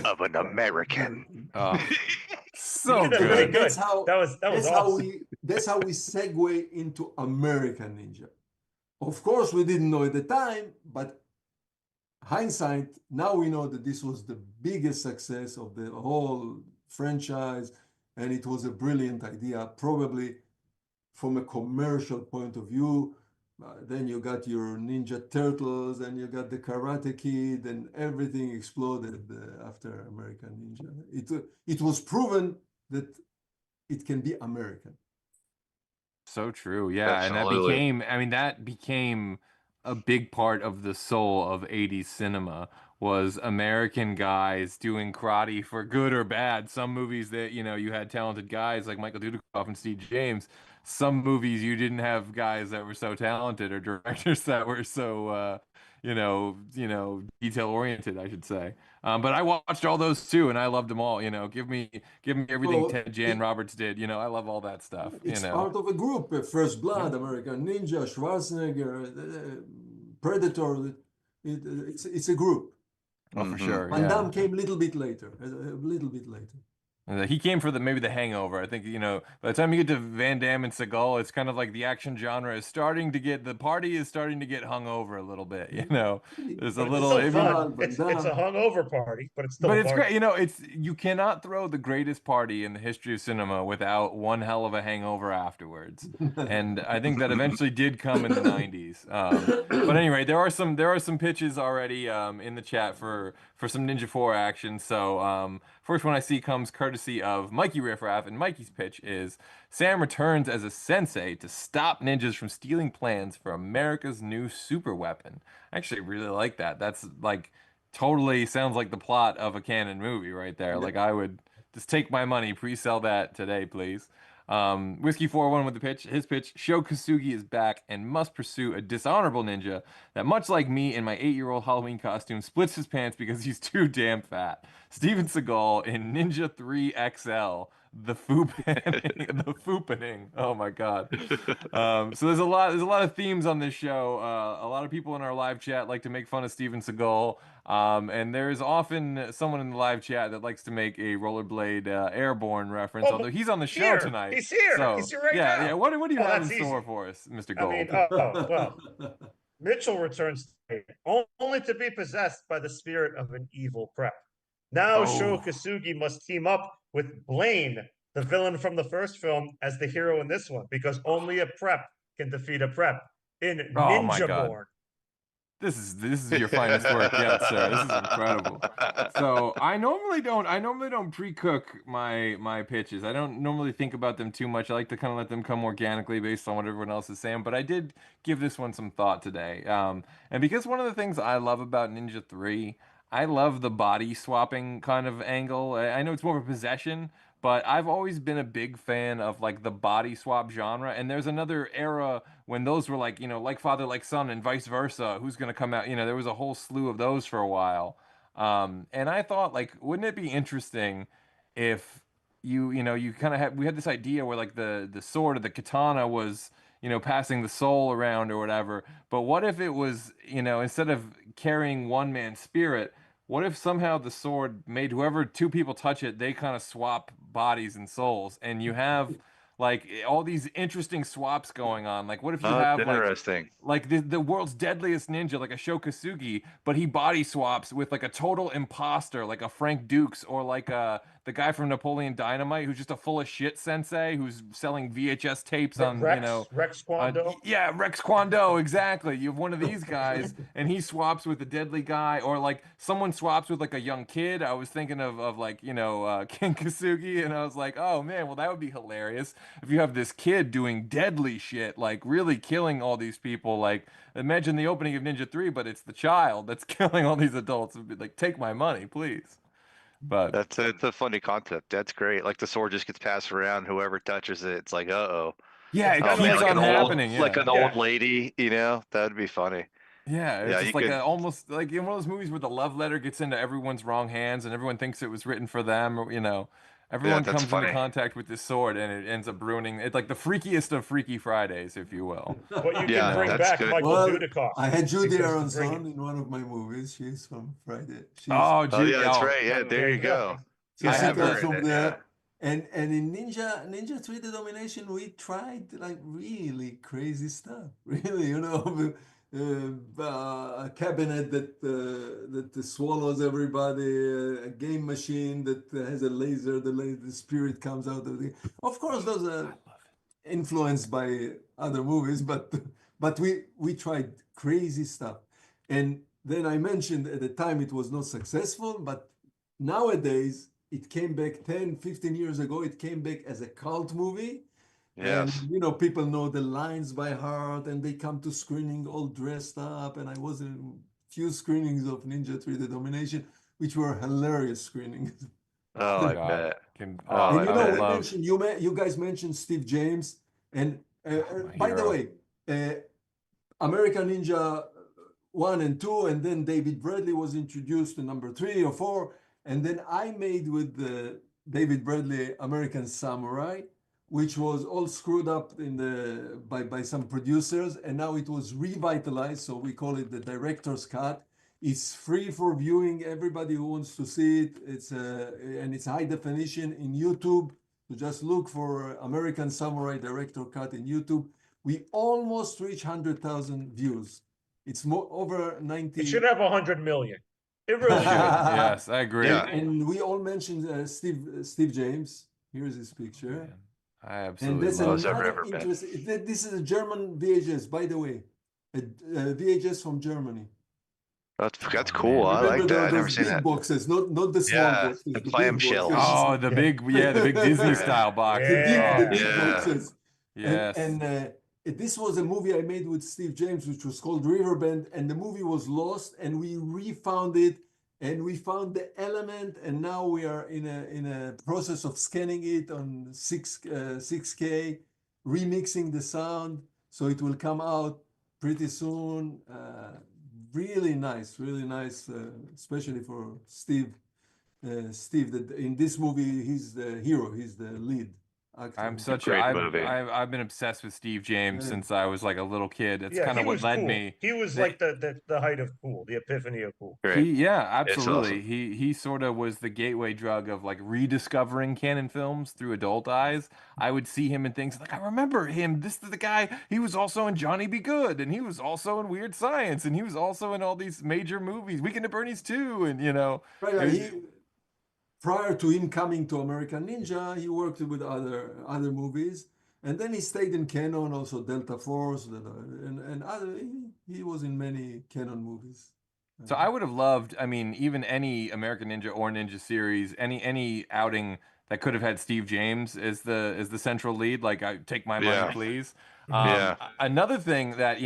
of an American. So good. That's how awesome. That's how we segue into American Ninja. Of course, we didn't know at the time, but hindsight, now we know that this was the biggest success of the whole franchise, and it was a brilliant idea, probably from a commercial point of view. Then you got your Ninja Turtles, and you got the Karate Kid, and everything exploded after American Ninja. It was proven that it can be American. So true. Yeah. Absolutely. And that became a big part of the soul of 80s cinema, was American guys doing karate for good or bad. Some movies that, you had talented guys like Michael Dudikoff and Steve James. Some movies you didn't have guys that were so talented, or directors that were so detail oriented, I should say. But I watched all those too, and I loved them all. Give me everything Jan Roberts did. I love all that stuff. It's part of a group. First Blood, American Ninja, Schwarzenegger, Predator. It's a group. Oh, for sure. Van Damme came a little bit later. He came for maybe the Hangover. I think, by the time you get to Van Damme and Seagal, it's kind of like the action genre is starting to get hungover a little bit, There's a little. It's a hungover party, but it's still. But it's great, you cannot throw the greatest party in the history of cinema without one hell of a hangover afterwards, and I think that eventually did come in the '90s. But anyway, there are some pitches already in the chat for some Ninja 4 action. So first one I see comes courtesy of Mikey Riffraff, and Mikey's pitch is: Sam returns as a sensei to stop ninjas from stealing plans for America's new super weapon. I actually really like that. That's like totally sounds like the plot of a Canon movie right there. Like, I would just take my money, pre-sell that today, please. Whiskey 41 with the pitch. His pitch: Sho Kosugi is back and must pursue a dishonorable ninja that, much like me in my 8-year-old Halloween costume, splits his pants because he's too damn fat. Steven Seagal in Ninja 3 XL. The foopening. Oh my god. So there's a lot of themes on this show. A lot of people in our live chat like to make fun of Steven Seagal. And there's often someone in the live chat that likes to make a rollerblade airborne reference, although he's on the show tonight. He's here. So, he's here right now. Yeah. What do you have in that's store easy. for us, Mr. Gold? Well, Mitchell returns today, only to be possessed by the spirit of an evil prep. Now Sho Kosugi must team up with Blaine, the villain from the first film, as the hero in this one, because only a prep can defeat a prep in Ninja Born. This is your finest work yet, sir. This is incredible. So I normally don't pre-cook my pitches. I don't normally think about them too much. I like to kind of let them come organically based on what everyone else is saying. But I did give this one some thought today. And because one of the things I love about Ninja 3, I love the body swapping kind of angle. I know it's more of a possession, but I've always been a big fan of like the body swap genre. And there's another era when those were like, like father, like son, and vice versa. Who's gonna come out? There was a whole slew of those for a while. And I thought, like, wouldn't it be interesting if you kind of we had this idea where like the sword or the katana was, passing the soul around or whatever. But what if it was, instead of carrying one man's spirit, what if somehow the sword made whoever two people touch it, they kind of swap bodies and souls, and you have like all these interesting swaps going on. Like, what if you have interesting. like the world's deadliest ninja, like a Shokasugi, but he body swaps with like a total imposter, like a Frank Dukes, or like the guy from Napoleon Dynamite, who's just a full of shit sensei who's selling VHS tapes on, Rex Kwando. yeah, Rex Kwando, exactly. You have one of these guys, and he swaps with a deadly guy, or like someone swaps with like a young kid. I was thinking of like Ken Kasugi, and I was like, oh man, well that would be hilarious if you have this kid doing deadly shit, like really killing all these people. Like, imagine the opening of Ninja 3, but it's the child that's killing all these adults. It'd be like, take my money, please. But It's a funny concept. That's great. Like the sword just gets passed around. Whoever touches it, it's like, uh-oh. yeah, it Oh, keeps like on an happening. like Yeah. an old lady, that would be funny. Yeah, it's Yeah, just you like could- almost like in one of those movies where the love letter gets into everyone's wrong hands and everyone thinks it was written for them, or everyone that's comes funny. into contact with this sword and it ends up ruining it, like the freakiest of Freaky Fridays, if you will. But you Yeah, can bring that's back good. Michael Well, Dudikoff. I had Judy because to bring Aronson in one of my movies. She's from Friday. She's, Oh, Oh gee, yeah, that's oh, right. Yeah, there you go. so I she have comes heard from it, there. And in Ninja 3 The Domination, we tried like really crazy stuff. Really, a cabinet that swallows everybody, a game machine that has a laser. The spirit comes out of the. Of course, those are influenced by other movies, but we tried crazy stuff. And then I mentioned at the time it was not successful, but nowadays it came back 10, 15 years ago. It came back as a cult movie. Yes. And people know the lines by heart, and they come to screening all dressed up. And I was in few screenings of Ninja 3 The Domination, which were hilarious screenings. Oh, I God. bet. Oh, And I we love. mentioned you guys mentioned Steve James, and by the hero. way, American Ninja 1 and 2, and then David Bradley was introduced to number 3 or 4, and then I made with David Bradley American Samurai, which was all screwed up by some producers, and now it was revitalized, so we call it the director's cut. It's free for viewing. Everybody who wants to see it. And it's high definition in YouTube. So just look for American Samurai Director Cut in YouTube. We almost reach 100,000 views. It's over 90. It should have 100 million. It really should. Yes, I agree. Yeah. And we all mentioned Steve James. Here's his picture. I And absolutely that's love. another interesting. This is a German VHS, by the way. A VHS from Germany. That's cool. I like that. I've never those seen big that. boxes, not the small Yeah, boxes. the big clamshells. boxes. Oh, the big Disney style box. Yeah. The big Yeah. boxes. Yes. And this was a movie I made with Steve James, which was called Riverbend, and the movie was lost, and we refound it, and we found the element, and now we are in a process of scanning it on 6K, remixing the sound, so it will come out pretty soon. Really nice, especially for Steve. Steve, that in this movie he's the hero, he's the lead actor. I'm such a, Great movie. I've been obsessed with Steve James Yeah. since I was like a little kid. It's Yeah, kind he of what was led cool. me. He was the- like the height of cool, the epiphany of cool. Great. Yeah, It's absolutely. awesome. He sort of was the gateway drug of like rediscovering Canon films through adult eyes. I would see him in things like, I remember him. This is the guy. He was also in Johnny Be Good, and he was also in Weird Science, and he was also in all these major movies, Weekend at Bernie's too, and Right, it was- prior to him coming to American Ninja, he worked with other movies, and then he stayed in Canon, also Delta Force, and other. He was in many Canon movies. So I would have loved, I mean, even any American Ninja or Ninja series, any outing that could have had Steve James as the central lead, like I take my money, Yeah. please. Yeah. Another thing that,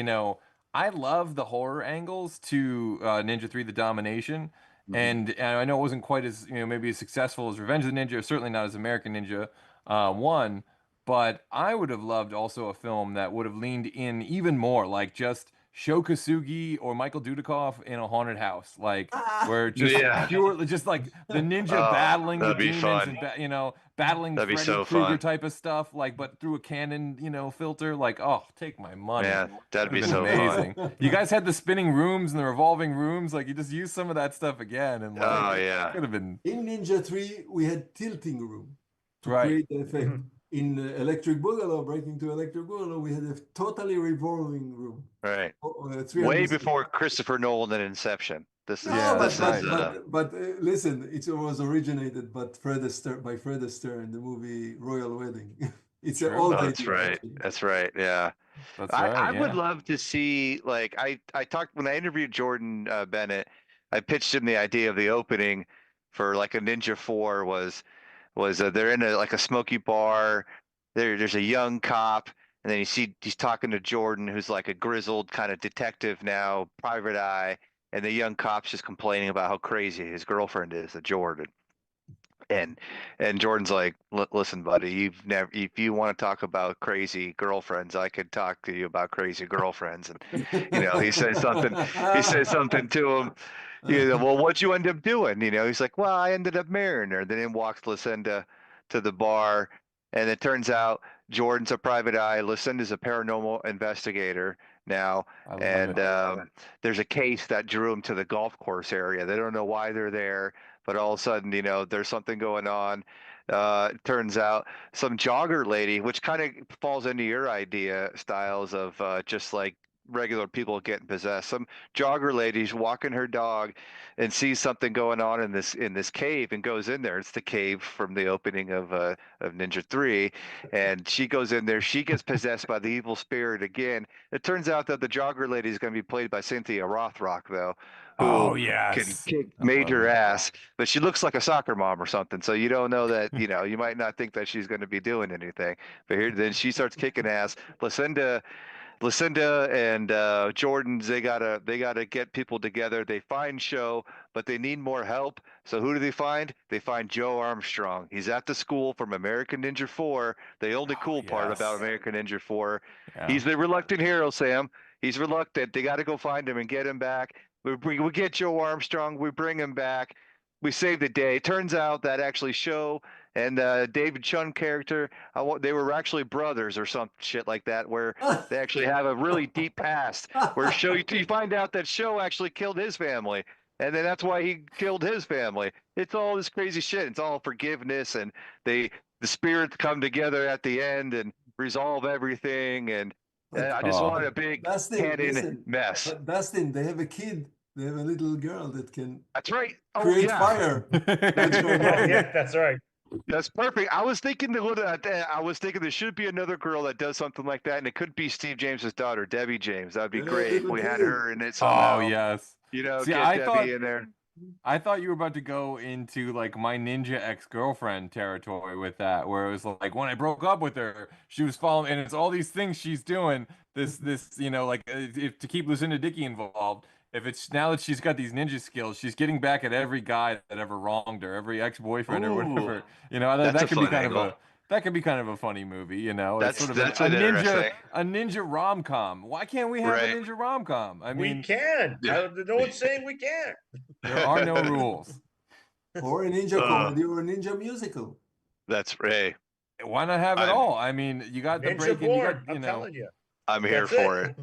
I love the horror angles to Ninja 3 The Domination. And I know it wasn't quite as, maybe as successful as Revenge of the Ninja, certainly not as American Ninja 1, but I would have loved also a film that would have leaned in even more, like just Sho Kosugi or Michael Dudikoff in a haunted house, like where just purely just like the ninja battling the that'd be demons fun. and battling That'd be Freddy so Krueger fun. type of stuff, like but through a Canon filter, like take my money. Man, that'd be Would've so been fun. amazing. You guys had the spinning rooms and the revolving rooms, like you just use some of that stuff again, and like Oh, yeah. could have been In Ninja 3, we had tilting room to Right. create the effect. In Electric Boogaloo, Breaking to Electric Boogaloo, we had a totally revolving room. Right. 360. Way before Christopher Nolan and Inception. This is No, that's right. but listen, it was originated by Fred Astaire in the movie Royal Wedding. It's an Sure. old. Oh, that's idea, right. actually. That's right. Yeah. That's I, right. I yeah. would love to see, like, I talked when I interviewed Jordan Bennett, I pitched him the idea of the opening for like a Ninja 4 was they're in a smoky bar. There's a young cop, and then he's talking to Jordan, who's like a grizzled kind of detective now, private eye, and the young cop's just complaining about how crazy his girlfriend is, the Jordan. And Jordan's like, listen, buddy, if you want to talk about crazy girlfriends, I could talk to you about crazy girlfriends. And he says something to him. Well, what'd you end up doing? He's like, well, I ended up marrying her. Then in walks Lucinda to the bar, and it turns out Jordan's a private eye. Lucinda's a paranormal investigator now, I love and it. there's a case that drew him to the golf course area. They don't know why they're there, but all of a sudden, there's something going on. It turns out some jogger lady, which kind of falls into your idea, Styles, of just like regular people getting possessed. Some jogger lady's walking her dog and sees something going on in this cave and goes in there. It's the cave from the opening of Ninja 3, and she goes in there. She gets possessed by the evil spirit again. It turns out that the jogger lady is going to be played by Cynthia Rothrock, though, who Oh can yes. kick I love major it. ass, but she looks like a soccer mom or something. So you don't know that, you might not think that she's going to be doing anything. But then she starts kicking ass. Lucinda and Jordan's, they gotta get people together. They find Sho, but they need more help. So who do they find? They find Joe Armstrong. He's at the school from American Ninja 4. The only cool part about yes. American Ninja 4, Yeah. he's the reluctant hero, Sam. He's reluctant. They got to go find him and get him back. We get Joe Armstrong. We bring him back. We save the day. Turns out that actually Sho and David Chun character, they were actually brothers or some shit like that, where they actually have a really deep past. Where you find out that Sho actually killed his family, and then that's why he killed his family. It's all this crazy shit. It's all forgiveness, and the spirits come together at the end and resolve everything. And I just wanted a big canon mess. But Dustin, they have a kid. They have a little girl that can That's right. create fire. Yeah, that's right. That's perfect. I was thinking there should be another girl that does something like that, and it could be Steve James's daughter, Debbie James. That'd be great if we had her in it somehow. Oh yes. See, I Debbie in there. I thought you were about to go into like my ninja ex-girlfriend territory with that, where it was like when I broke up with her, she was following, and it's all these things she's doing. This like if to keep Lucinda Dickey involved. If it's now that she's got these ninja skills, she's getting back at every guy that ever wronged her, every ex-boyfriend or whatever. That could be kind of a funny movie. It's sort of a ninja rom-com. Why can't we have a ninja rom-com? I mean, we can. No one's saying we can't. There are no rules. Or a ninja comedy or a ninja musical. That's right. Why not have it all? I mean, you got the Ninja break-in, porn, I'm telling you. I'm here for it.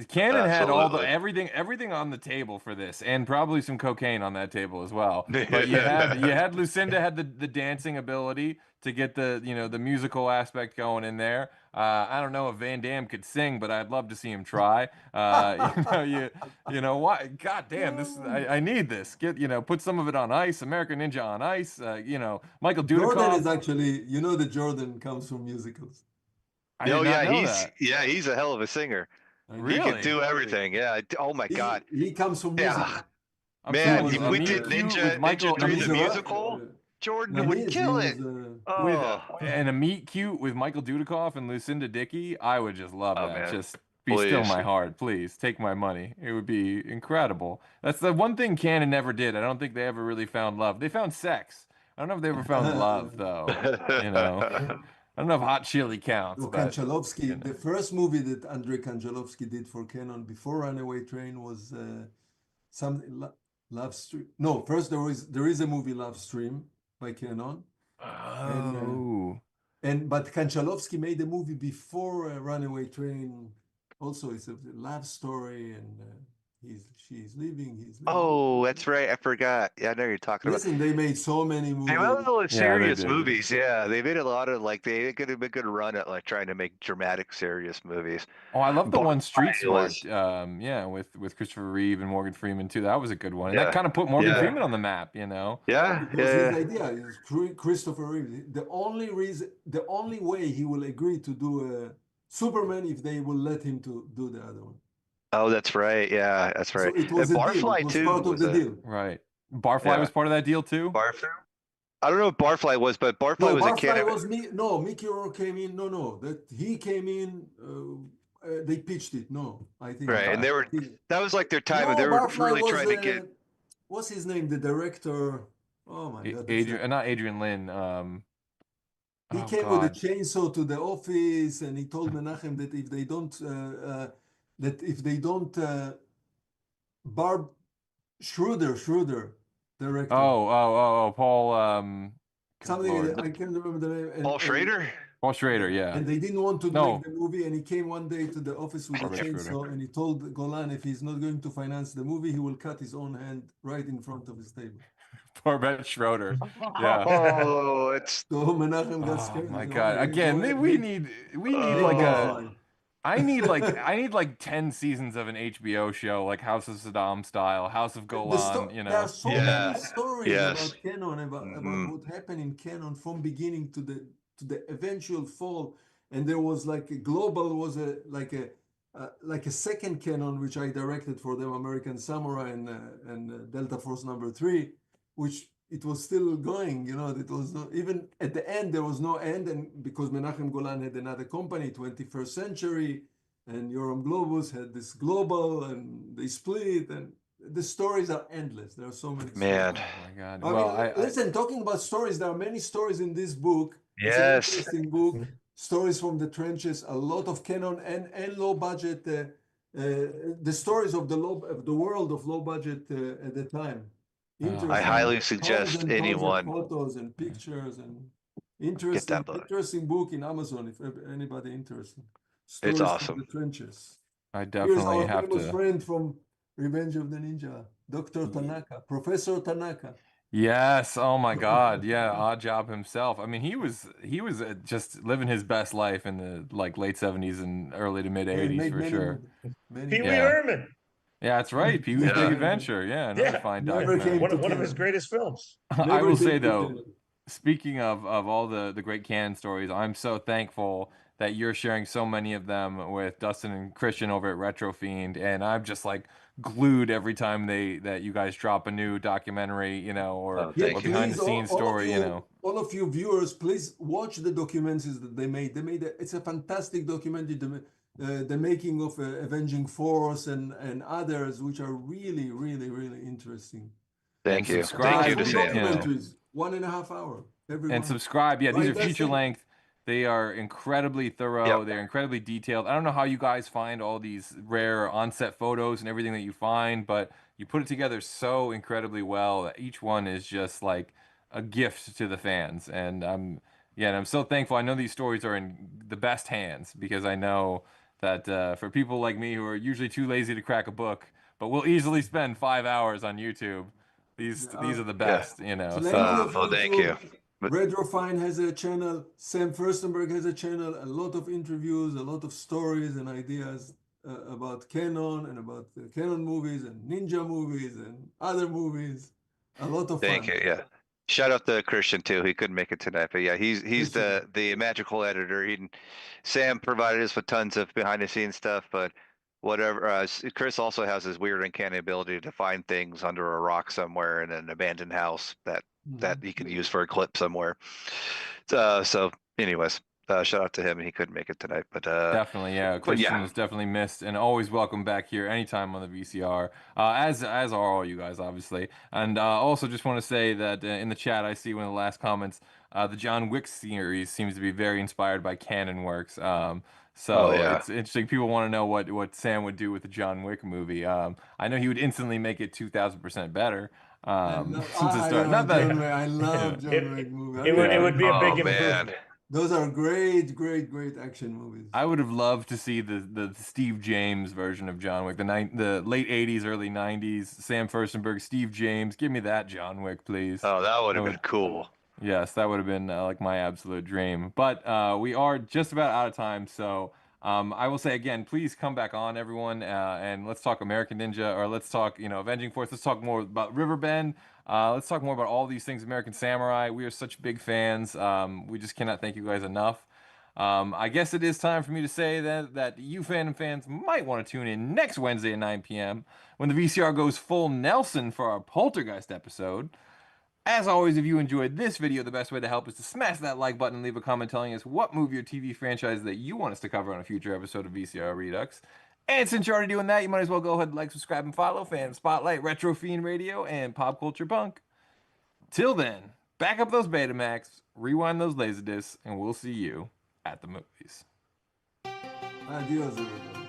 Canon had all the Absolutely. everything on the table for this, and probably some cocaine on that table as well. But you had Lucinda had the dancing ability to get the the musical aspect going in there. I don't know if Van Damme could sing, but I'd love to see him try. Why? God damn, this I need this. Put some of it on ice. American Ninja on ice. Michael Dudikoff. Jordan is actually, the Jordan comes from musicals. He's a hell of a singer. Really? He can do everything. Yeah. Oh my God. He comes from music. Man, with if we did Ninja 3 the musical, Jordan would kill it. And a meet cute with Michael Dudikoff and Lucinda Dickey, I would just love that. Man. Just be still Please. my heart. Please take my money. It would be incredible. That's the one thing Canon never did. I don't think they ever really found love. They found sex. I don't know if they ever found love though. You know, I don't know if Hot Chili counts, No, but Konchalovsky, you know. the first movie that Andrei Konchalovsky did for Canon before Runaway Train was Love Stream. No, first there is a movie Love Stream by Canon. Oh. But Konchalovsky made a movie before Runaway Train. Also, it's a love story, and she's leaving. He's leaving. Oh, that's right. I forgot. Yeah, I know you're talking about. Listen, they made so many movies. They made a lot of Yeah, they serious did. movies. Yeah, they made a lot of like they did a good run at like trying to make dramatic, serious movies. Oh, I love the one Street was- Smart. Yeah, with Christopher Reeve and Morgan Freeman too. That was a good one. And Yeah. that kind of put Morgan Yeah. Freeman on the map, you know. Yeah, It was his yeah. idea. It was Christopher Reeve. The only way he will agree to do a Superman if they will let him to do the other one. Oh, that's right. Yeah, that's right. So it was And a deal. Barfly It was too. part of was the a- deal. Right. Barfly Yeah. was part of that deal too. I don't know if Barfly was, but Barfly No, was a Barfly kid. was me. No, Mickey Rourke came in. No, that he came in. They pitched it. No, I think. Right, and they were. That was like their time, and No, they were Barfly really was trying to get. What's his name? The director. Oh my God. that's Adrian, not Adrian Lin. He oh, came God. with a chainsaw to the office, and he told Menachem that if they don't, Barb Schroeder, director. Oh, Paul. good Something Lord. I can't remember the name. Paul Schrader. Paul Schrader, yeah. And they didn't want to No. make the movie, and he came one day to the office with a Robert Schroeder. chainsaw, and he told Golan if he's not going to finance the movie, he will cut his own hand right in front of his table. Poor Ben Schroeder. Yeah. Oh, it's. So Menachem got Oh scared. my He said, God! "Okay, Again, go ahead, we make- need make like Barfly." I need like 10 seasons of an HBO show, like House of Saddam style, House of Golan. You There know. are so Yeah. many stories Yes. about Canon, about what happened in Canon from beginning to the eventual fall. And there was like a global was a like a second Canon which I directed for them, American Samurai and Delta Force number 3, which it was still going. You know, it was not, even at the end there was no end, and because Menachem Golan had another company, 21st Century, and Yoram Globus had this global, and they split, and the stories are endless. There are so many. Man. Oh my God. I Well, mean, listen, talking about stories, there are many stories in this book. It's an Yes. interesting book. Stories from the trenches, a lot of Canon and low budget. The stories of the world of low budget at the time. Interesting. I highly Tons suggest and tons of anyone photos and pictures and get that book. interesting book in Amazon if anybody interested. It's Stories from awesome. the trenches. I Here's definitely our have famous to. friend from Revenge of the Ninja, Dr. Tanaka, Professor Tanaka. Yes. Oh my God. Yeah. Odd Job himself. I mean, he was just living his best life in the like late 70s and early to mid He 80s made for many sure. movies, many Pee Wee Yeah. Herman. Yeah, that's right. Pee Wee's Yeah. Big Adventure. Yeah, another Yeah. fine Never documentary. came to One of his Canon. greatest films. I Never will came say to though, Canon. speaking of all the great Canon stories, I'm so thankful that you're sharing so many of them with Dustin and Kristian over at Retro Fiend, and I'm just like glued every time that you guys drop a new documentary, you know, or, Oh, thank or you. behind the Please, scenes all of story, you know. all of you viewers, please watch the documentaries that they made. It's a fantastic documentary, the making of Avenging Force and others, which are really, really, really interesting. Thank And you. subscribe, Thank you to Full Sam. you know. documentaries, 1.5 hours. Every And one. subscribe. Yeah, these Right, are feature Dustin? length. They are incredibly thorough. They're incredibly detailed. I don't know how you guys find all these rare on-set photos and everything that you find, but you put it together so incredibly well that each one is just like a gift to the fans. And and I'm so thankful. I know these stories are in the best hands because I know that for people like me who are usually too lazy to crack a book, but will easily spend 5 hours on YouTube, these are the best, you know. Plenty So of well, thank YouTube. you. Redrofine has a channel. Sam Firstenberg has a channel. A lot of interviews, a lot of stories and ideas about Canon and about the Canon movies and ninja movies and other movies. A lot of Thank fun. you. Yeah. Shout out to Kristian too. He couldn't make it tonight, but yeah, he's Kristian. the magical editor. Sam provided us with tons of behind the scenes stuff, but whatever. Chris also has his weird uncanny ability to find things under a rock somewhere in an abandoned house that he could use for a clip somewhere. So anyways, shout out to him. He couldn't make it tonight, but Definitely, yeah. but Kristian yeah. was definitely missed, and always welcome back here anytime on the VCR. As are all you guys, obviously. And also just want to say that in the chat, I see one of the last comments. The John Wick series seems to be very inspired by Canon works. So it's interesting. People want to know what Sam would do with the John Wick movie. I know he would instantly make it 2,000% better. I love John Wick movies. It would be a big man. improvement. Those are great action movies. I would have loved to see the Steve James version of John Wick, the late 80s, early 90s, Sam Firstenberg, Steve James. Give me that John Wick, please. Oh, that would have been cool. Yes, that would have been like my absolute dream. But we are just about out of time, so I will say again, please come back on, everyone, and let's talk American Ninja, or let's talk, Avenging Force. Let's talk more about Riverbend. Let's talk more about all these things, American Samurai. We are such big fans. We just cannot thank you guys enough. I guess it is time for me to say that you Fandom fans might want to tune in next Wednesday at 9 p.m. when the VCR goes full Nelson for our Poltergeist episode. As always, if you enjoyed this video, the best way to help is to smash that like button and leave a comment telling us what movie or TV franchise that you want us to cover on a future episode of VCR Redux. And since you're already doing that, you might as well go ahead and like, subscribe, and follow Fandom Spotlight, Retro Fiend Radio, and Pop Culture Punk. Till then, back up those Betamax, rewind those Laserdiscs, and we'll see you at the movies. Adios, everybody.